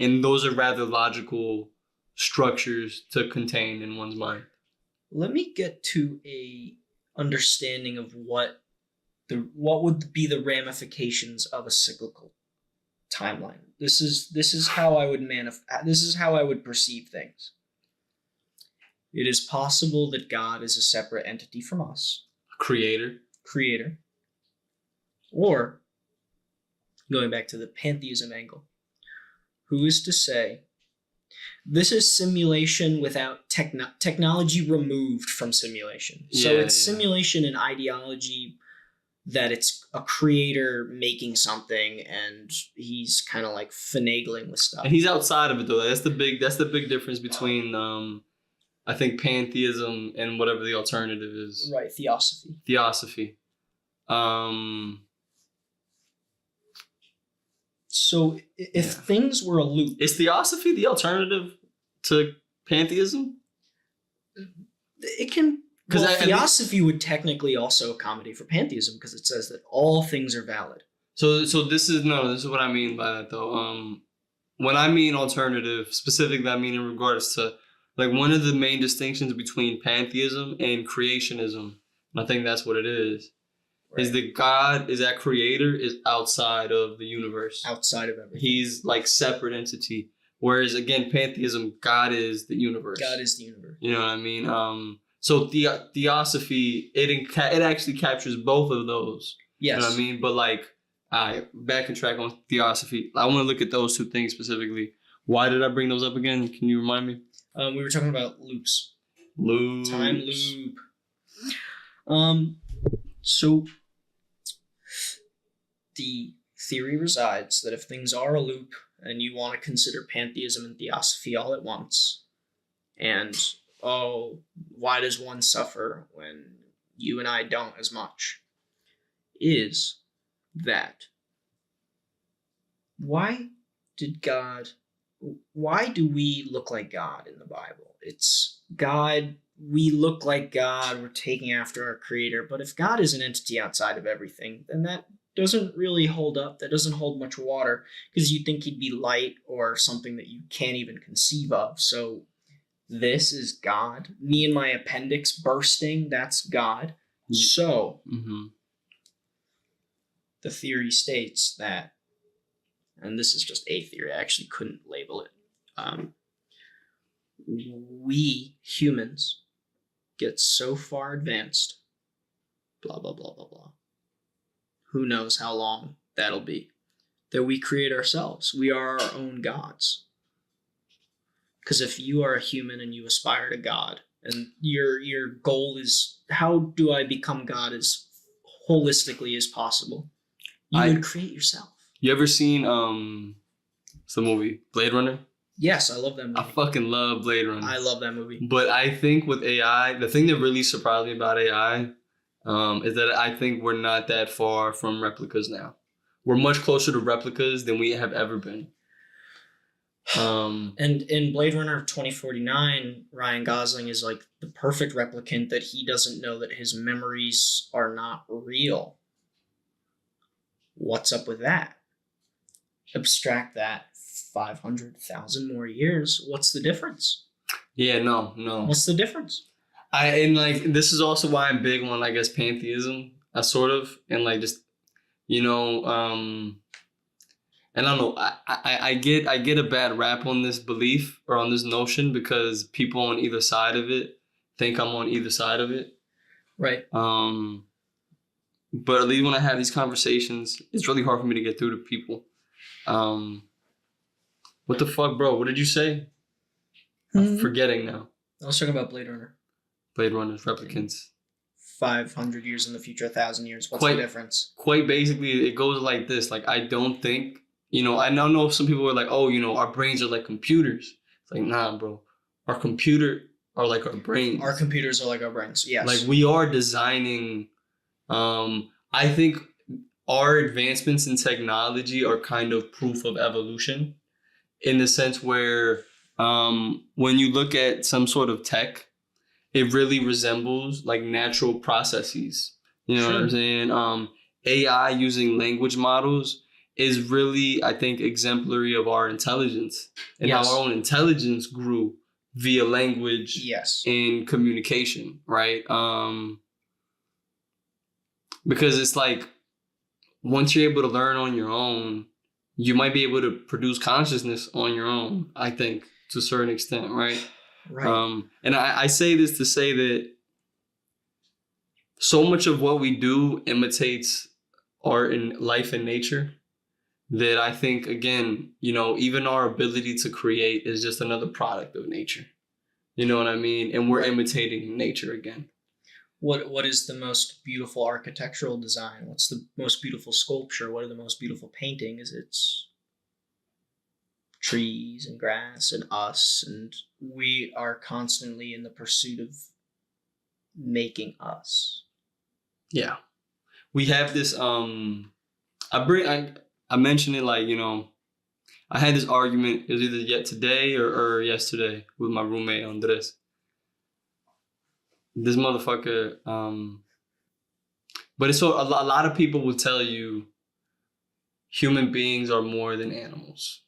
And those are rather logical structures to contain in one's mind. Let me get to a understanding of what would be the ramifications of a cyclical timeline. This is how I would this is how I would perceive things. It is possible that God is a separate entity from us. Creator. Or, going back to the pantheism angle, who is to say this is simulation without technology removed from simulation. So it's simulation and ideology that it's a creator making something and he's kind of like finagling with stuff. And he's outside of it though. That's the big difference between I think pantheism and whatever the alternative is. Right, theosophy. So if things were a loop, is theosophy the alternative to pantheism? It can. Because theosophy would technically also accommodate for pantheism because it says that all things are valid. So this is what I mean by that though. When I mean alternative, specifically I mean in regards to like one of the main distinctions between pantheism and creationism, and I think that's what it is, is that God is that creator is outside of the universe. Outside of everything. He's like separate entity. Whereas again, pantheism, God is the universe. God is the universe. You know what I mean? So theosophy, it actually captures both of those. Yes. You know what I mean? But like, back and track on theosophy. I want to look at those two things specifically. Why did I bring those up again? Can you remind me? We were talking about loops. Time loop. So the theory resides that if things are a loop and you want to consider pantheism and theosophy all at once, and why does one suffer when you and I don't as much? Is that why did God, why do we look like God in the Bible? It's God, we look like God, we're taking after our creator. But if God is an entity outside of everything, then that doesn't really hold up. That doesn't hold much water because you'd think he'd be light or something that you can't even conceive of. So this is God. Me and my appendix bursting, that's God. So the theory states that, and this is just a theory, I actually couldn't label it. We humans get so far advanced, blah, blah, blah, blah, blah. Who knows how long that'll be, that we create ourselves. We are our own gods. Because if you are a human and you aspire to God, and your goal is, how do I become God as holistically as possible? You would create yourself. You ever seen the movie Blade Runner? Yes, I love that movie. I fucking love Blade Runner. I love that movie. But I think with AI, the thing that really surprised me about AI is that I think we're not that far from replicas now. We're much closer to replicas than we have ever been. And in Blade Runner 2049, Ryan Gosling is like the perfect replicant, that he doesn't know that his memories are not real. What's up with that? Abstract that 500,000 more years. What's the difference? Yeah, no. What's the difference? This is also why I'm big on, I guess, pantheism, sort of, and like just, and I don't know, I get a bad rap on this belief or on this notion because people on either side of it think I'm on either side of it. Right. But at least when I have these conversations, it's really hard for me to get through to people. What the fuck, bro? What did you say? I'm forgetting now. I was talking about Blade Runner. Blade Runner, replicants. 500 years in the future, 1,000 years. What's the difference? Quite basically, it goes like this. Like, I don't think, I now know some people are like, oh, our brains are like computers. It's like, nah, bro. Our computer are like our brains. Our computers are like our brains, yes. Like, we are designing, I think our advancements in technology are kind of proof of evolution in the sense where when you look at some sort of tech, it really resembles like natural processes. You know what I'm saying? AI using language models is really, I think, exemplary of our intelligence and how our own intelligence grew via language and communication, right? Because it's like, once you're able to learn on your own, you might be able to produce consciousness on your own, I think, to a certain extent, right? Right. And I say this to say that so much of what we do imitates art and life and nature that I think, again, even our ability to create is just another product of nature. You know what I mean? And we're imitating nature again. What is the most beautiful architectural design? What's the most beautiful sculpture? What are the most beautiful paintings? It's trees and grass and us, and we are constantly in the pursuit of making us. Yeah. We have this I mentioned it, like, I had this argument, it was either yet today or yesterday with my roommate Andres. This motherfucker, but it's so a lot of people will tell you human beings are more than animals.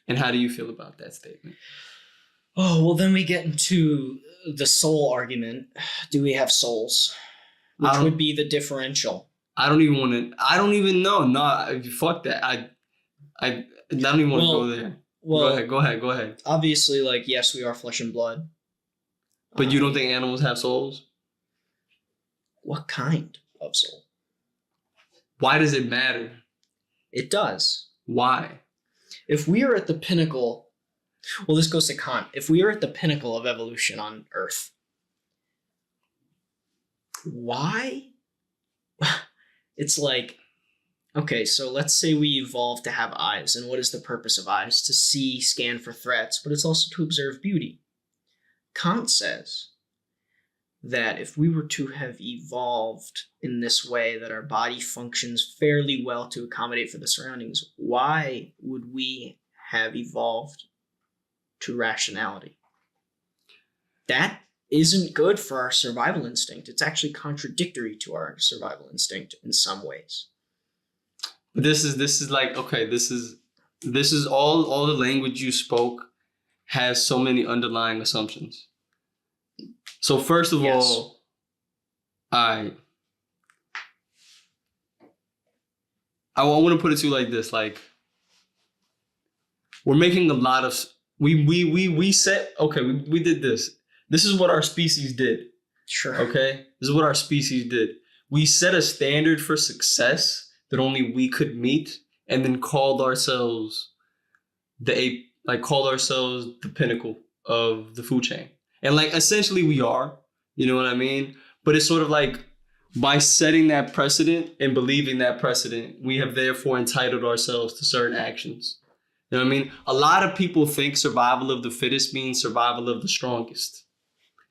And how do you feel about that statement? Oh, well, then we get into the soul argument. Do we have souls? Which would be the differential. I don't even know. No, fuck that. I don't even want to go there. Well, go ahead. Obviously, like, yes, we are flesh and blood. But you don't think animals have souls? What kind of soul? Why does it matter? It does. Why? If we are at the pinnacle, well, this goes to Kant. If we are at the pinnacle of evolution on Earth, why? It's like, okay, so let's say we evolved to have eyes. And what is the purpose of eyes? To see, scan for threats, but it's also to observe beauty. Kant says that if we were to have evolved in this way, that our body functions fairly well to accommodate for the surroundings, why would we have evolved to rationality? That isn't good for our survival instinct. It's actually contradictory to our survival instinct in some ways. But this is like, okay, this is all the language you spoke has so many underlying assumptions. So first of all, I want to put it to you like this, like we're making a lot of we set, okay, we did this. This is what our species did. Sure. Okay? This is what our species did. We set a standard for success that only we could meet, and then called ourselves the ape, like called ourselves the pinnacle of the food chain. And like essentially we are, you know what I mean? But it's sort of like by setting that precedent and believing that precedent, we have therefore entitled ourselves to certain actions. You know what I mean? A lot of people think survival of the fittest means survival of the strongest.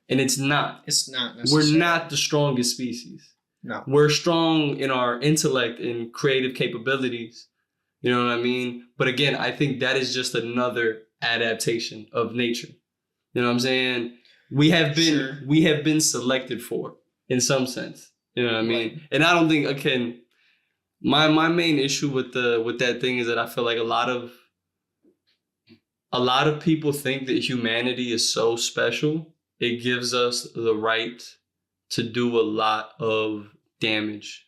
And it's not. It's not necessarily. We're not the strongest species. No. We're strong in our intellect and creative capabilities. You know what I mean? But again, I think that is just another adaptation of nature. You know what I'm saying? We have been selected for in some sense. You know what I mean? Right. And I don't think, again, my main issue with that thing is that I feel like a lot of people think that humanity is so special. It gives us the right to do a lot of damage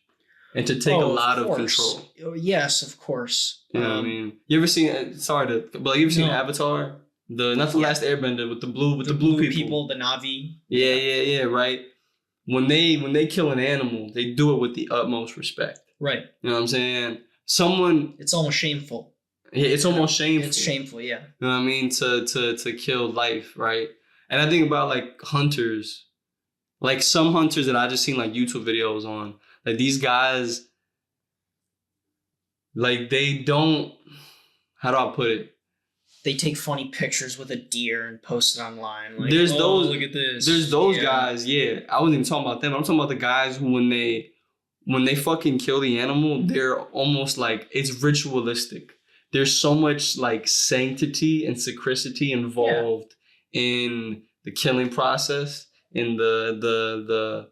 and to take a lot of control. Yes, of course. You know what I mean? You ever seen? You ever seen Avatar? Not the Last Airbender with the blue people, the Na'vi. Yeah, right. When they kill an animal, they do it with the utmost respect. Right. You know what I'm saying? It's almost shameful. Yeah, it's almost shameful. It's shameful, yeah. You know what I mean? To kill life, right? And I think about like hunters, like some hunters that I just seen like YouTube videos on, like these guys, like they don't, how do I put it? They take funny pictures with a deer and post it online. Like, there's those. Look at this. There's those guys. Yeah, I wasn't even talking about them. I'm talking about the guys who when they fucking kill the animal, they're almost like it's ritualistic. There's so much like sanctity and sacredity involved in the killing process, in the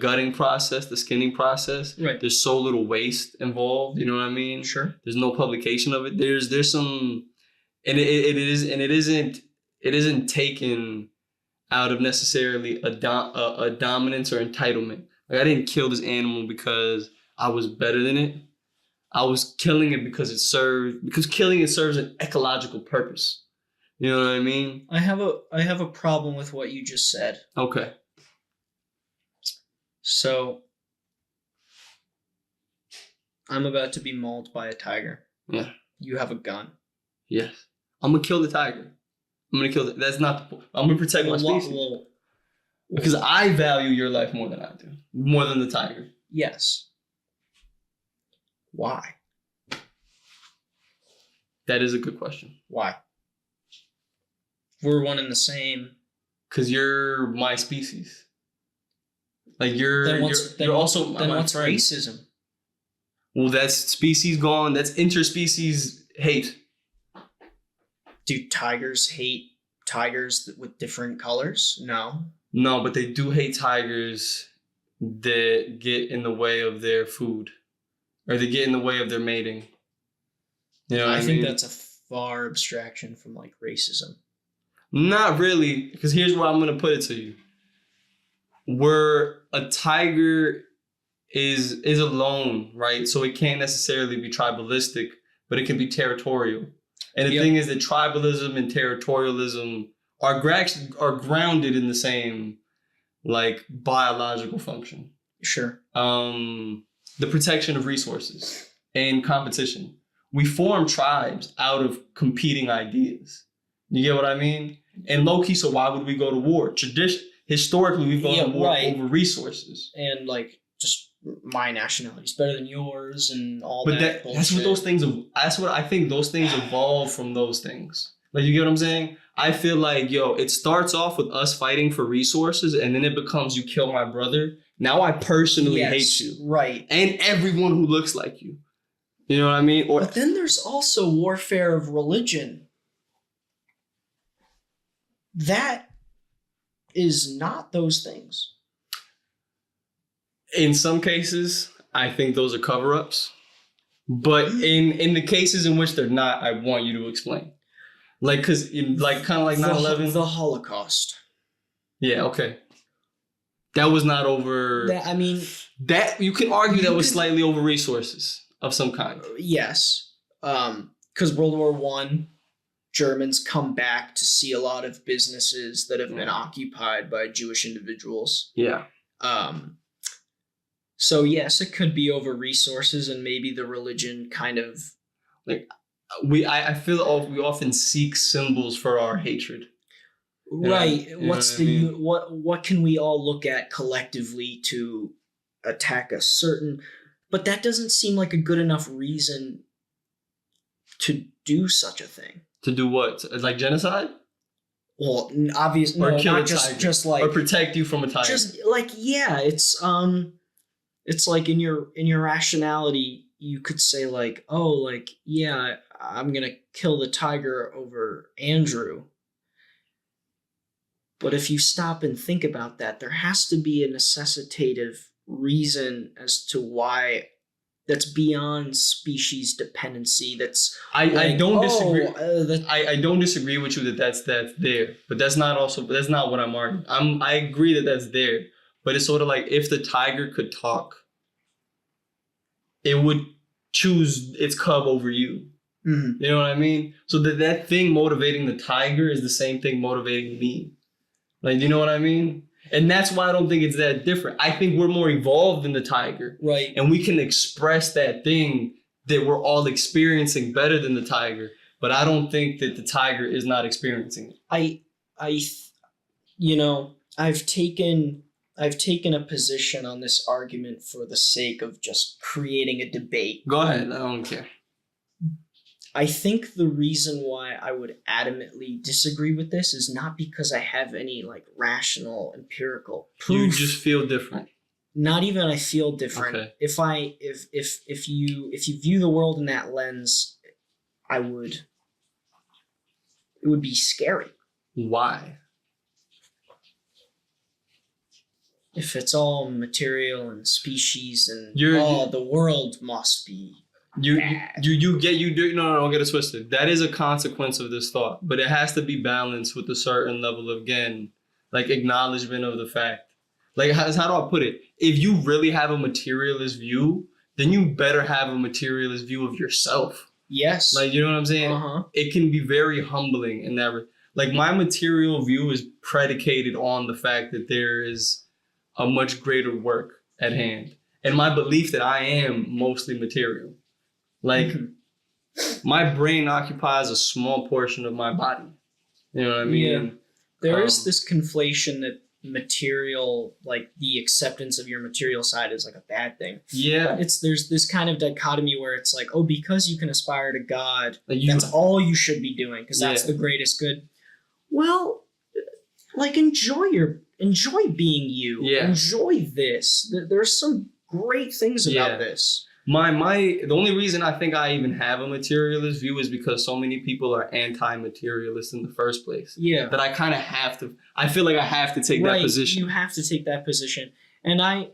gutting process, the skinning process. Right. There's so little waste involved. You know what I mean? Sure. There's no publication of it. There's some. And it isn't taken out of necessarily a dominance or entitlement. Like I didn't kill this animal because I was better than it. I was killing it because killing it serves an ecological purpose. You know what I mean? I have a problem with what you just said. Okay. So I'm about to be mauled by a tiger. Yeah. You have a gun. Yes. I'm gonna kill the tiger. I'm gonna kill that's not the point. I'm gonna protect my species. Because I value your life more than I do. More than the tiger. Yes. Why? That is a good question. Why? We're one and the same. Because you're my species. Like you're also what's racism? Well, that's species gone. That's interspecies hate. Do tigers hate tigers with different colors? No. No, but they do hate tigers that get in the way of their food. Or they get in the way of their mating. You know what I mean? think that's a far abstraction from like racism. Not really, because here's where I'm gonna put it to you. Where a tiger is alone, right? So it can't necessarily be tribalistic, but it can be territorial. And the thing is that tribalism and territorialism are grounded in the same like biological function. Sure. The protection of resources and competition. We form tribes out of competing ideas. You get what I mean? And low-key, so why would we go to war? Historically, we've gone to war over resources. And like just my nationality is better than yours and all but that. That's what those things. That's what I think. Those things evolve from those things. Like, you get what I'm saying? I feel like, it starts off with us fighting for resources, and then it becomes you kill my brother. Now I personally hate you. Right. And everyone who looks like you. You know what I mean? But then there's also warfare of religion. That is not those things. In some cases, I think those are cover-ups. But in the cases in which they're not, I want you to explain. Like, because, like, kind of like 9/11. The Holocaust. Yeah, okay. That was not over... That you can argue that was slightly over resources of some kind. Yes. Because World War I, Germans come back to see a lot of businesses that have been occupied by Jewish individuals. Yeah. So yes, it could be over resources, and maybe the religion kind of like I feel we often seek symbols for our hatred. Right. Yeah. What can we all look at collectively to attack a certain, but that doesn't seem like a good enough reason to do such a thing. To do what? Like genocide? Well, obviously, or no, kill not a tiger. just like, or protect you from a tiger. Just like, yeah, it's like in your rationality, you could say like, oh, like, yeah, I'm gonna kill the tiger over Andrew. But if you stop and think about that, there has to be a necessitative reason as to why that's beyond species dependency. That's I don't disagree. I don't disagree with you that's there, but that's not what I'm arguing. I agree that that's there, but it's sort of like if the tiger could talk, it would choose its cub over you. Mm-hmm. You know what I mean? So that thing motivating the tiger is the same thing motivating me. Like, you know what I mean? And that's why I don't think it's that different. I think we're more evolved than the tiger. Right. And we can express that thing that we're all experiencing better than the tiger. But I don't think that the tiger is not experiencing it. I've taken a position on this argument for the sake of just creating a debate. Go ahead. I don't care. I think the reason why I would adamantly disagree with this is not because I have any like rational empirical proof. You just feel different. Not even I feel different. Okay. If you view the world in that lens, it would be scary. Why? If it's all material and species and the world must be bad. Don't get it twisted. That is a consequence of this thought, but it has to be balanced with a certain level of, again, like acknowledgement of the fact. Like, how do I put it? If you really have a materialist view, then you better have a materialist view of yourself. Yes. Like, you know what I'm saying? Uh-huh. It can be very humbling in that. Like, my material view is predicated on the fact that there is a much greater work at hand, and my belief that I am mostly material. Like, my brain occupies a small portion of my body. You know what I mean? Yeah. There is this conflation that material, like the acceptance of your material side is like a bad thing. Yeah. There's this kind of dichotomy where it's like, oh, because you can aspire to God, that's all you should be doing because that's the greatest good. Well, like enjoy being you. Yeah. Enjoy this. There's some great things about this. The only reason I think I even have a materialist view is because so many people are anti-materialist in the first place. Yeah. That I kind of have to. I feel like I have to take that position. You have to take that position, and I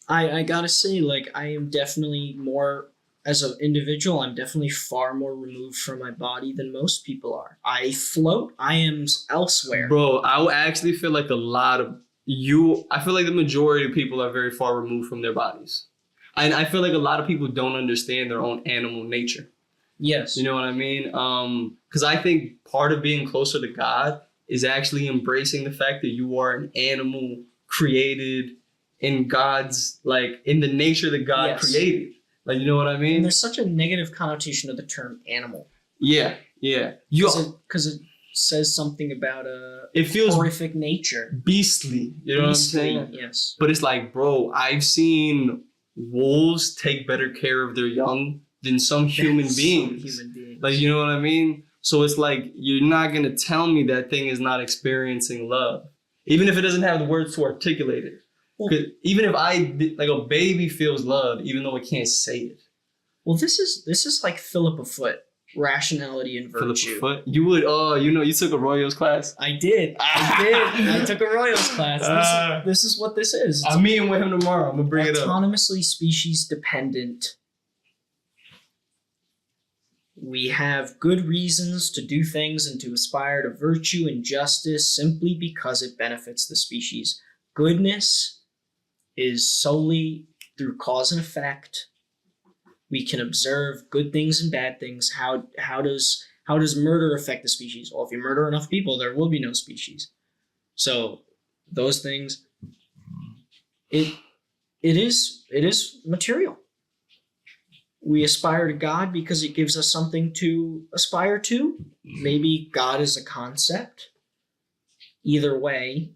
gotta say, like, I am definitely more as an individual. I'm definitely far more removed from my body than most people are. I float. I am elsewhere. Bro, I actually feel like I feel like the majority of people are very far removed from their bodies. And I feel like a lot of people don't understand their own animal nature. Yes. You know what I mean? Because I think part of being closer to God is actually embracing the fact that you are an animal created in God's, like, in the nature that God created. Like, you know what I mean? And there's such a negative connotation of the term animal. Yeah, yeah. Because it says something about it feels horrific nature. Beastly. You know what I'm saying? Yes. But it's like, bro, I've seen wolves take better care of their young than some human beings. Like, you know what I mean? So it's like, you're not going to tell me that thing is not experiencing love, even if it doesn't have the words to articulate it. Because even if like a baby feels love, even though it can't say it. Well, this is like Philippa Foot, rationality and virtue. Philippa Foot? You would, you took a Royals class? I did. I took a Royals class. This is what this is. I'm meeting with him tomorrow. I'm going to bring it up. Autonomously species dependent. We have good reasons to do things and to aspire to virtue and justice simply because it benefits the species. Goodness is solely through cause and effect. We can observe good things and bad things. How does murder affect the species? Well, if you murder enough people, there will be no species. So those things, it is material. We aspire to God because it gives us something to aspire to. Maybe God is a concept. Either way,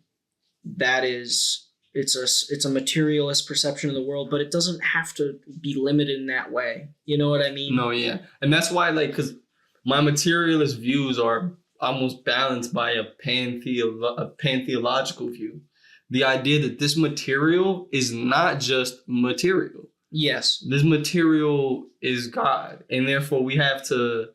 it's a materialist perception of the world, but it doesn't have to be limited in that way. You know what I mean? No, yeah. And that's why, because my materialist views are almost balanced by a pantheological view. The idea that this material is not just material. Yes. This material is God, and therefore we have to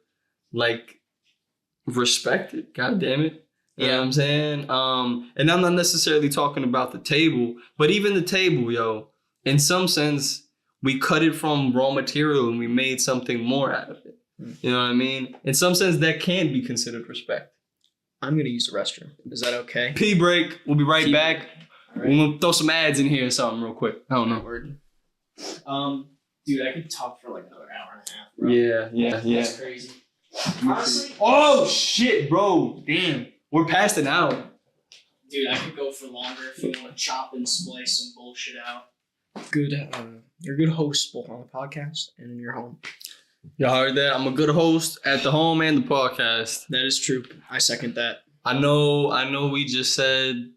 respect it. God damn it. You know what I'm saying? And I'm not necessarily talking about the table, but even the table, yo, in some sense, we cut it from raw material and we made something more out of it. You know what I mean? In some sense, that can be considered respect. I'm going to use the restroom. Is that okay? Pee break. We'll be right back. Right. We're going to throw some ads in here or something real quick. I don't know. Word. Dude, I could talk for like another hour and a half, bro. Yeah. That's crazy. Honestly, oh, shit, bro. Damn. We're past an hour. Dude, I could go for longer if you want to chop and splice some bullshit out. Good, you're a good host both on the podcast and in your home. Y'all heard that? I'm a good host at the home and the podcast. That is true. I second that. I know we just said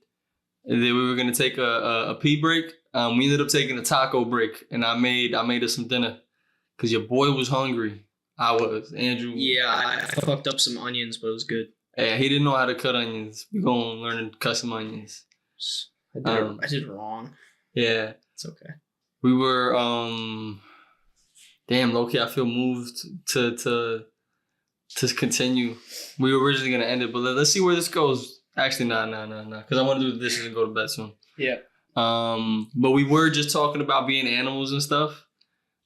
that we were gonna take a pee break. We ended up taking a taco break, and I made us some dinner because your boy was hungry. I was. Andrew. Yeah, I fucked up some onions, but it was good. Yeah, he didn't know how to cut onions. We gonna learn to cut some onions. I did it wrong. Yeah, it's okay. We were damn, low-key, I feel moved to continue. We were originally gonna end it, but let's see where this goes. Actually, nah, because I want to do the dishes and go to bed soon. Yeah. But we were just talking about being animals and stuff.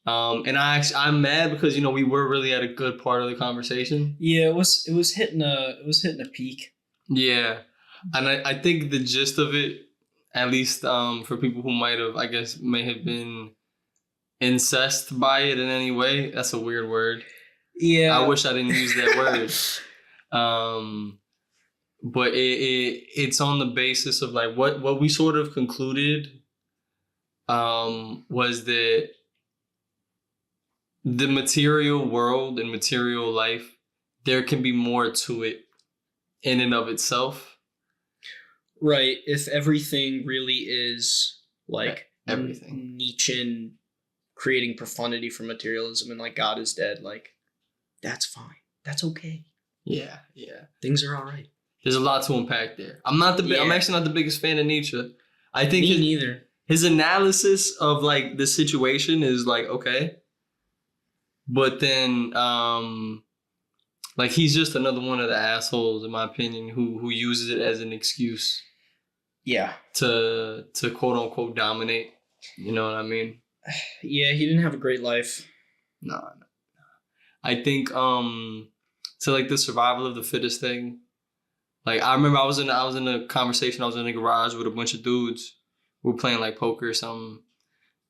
And I'm mad because we were really at a good part of the conversation. Yeah, it was hitting a peak. Yeah, and I think the gist of it, at least for people who may have been incensed by it in any way. That's a weird word. Yeah, I wish I didn't use that word. But it's on the basis of what we sort of concluded was that the material world and material life, there can be more to it in and of itself. Right. If everything really is everything, Nietzschean creating profundity from materialism and God is dead, that's fine. That's okay. Yeah. Things are all right. There's a lot to unpack there. I'm actually not the biggest fan of Nietzsche. I think Me neither. His analysis of the situation is okay. But then he's just another one of the assholes, in my opinion, who uses it as an excuse. Yeah. To quote unquote dominate. You know what I mean? Yeah, he didn't have a great life. No. I think to the survival of the fittest thing. I remember I was in a conversation. I was in a garage with a bunch of dudes. We were playing poker or something,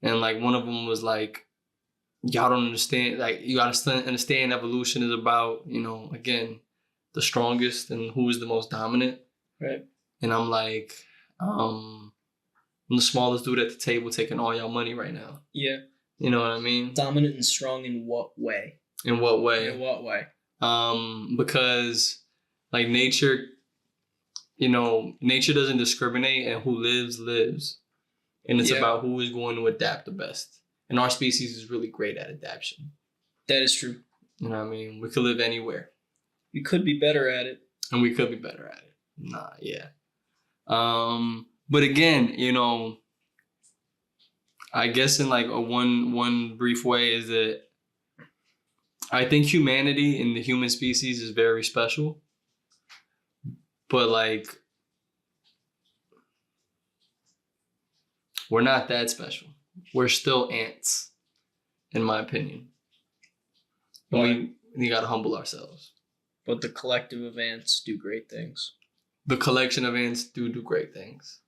and one of them was y'all don't understand. You gotta understand evolution is about again the strongest and who is the most dominant. Right. And I'm I'm the smallest dude at the table taking all y'all money right now. Yeah. You know what I mean? Dominant and strong in what way? In what way? Because nature. Nature doesn't discriminate, and who lives. And it's about who is going to adapt the best. And our species is really great at adaptation. That is true. You know what I mean? We could live anywhere. We could be better at it. And we could be better at it. Nah, yeah. But again, you know, I guess in like a one brief way is that I think humanity in the human species is very special. But like we're not that special. We're still ants, in my opinion. And we gotta humble ourselves. But the collective of ants do great things. The collection of ants do great things.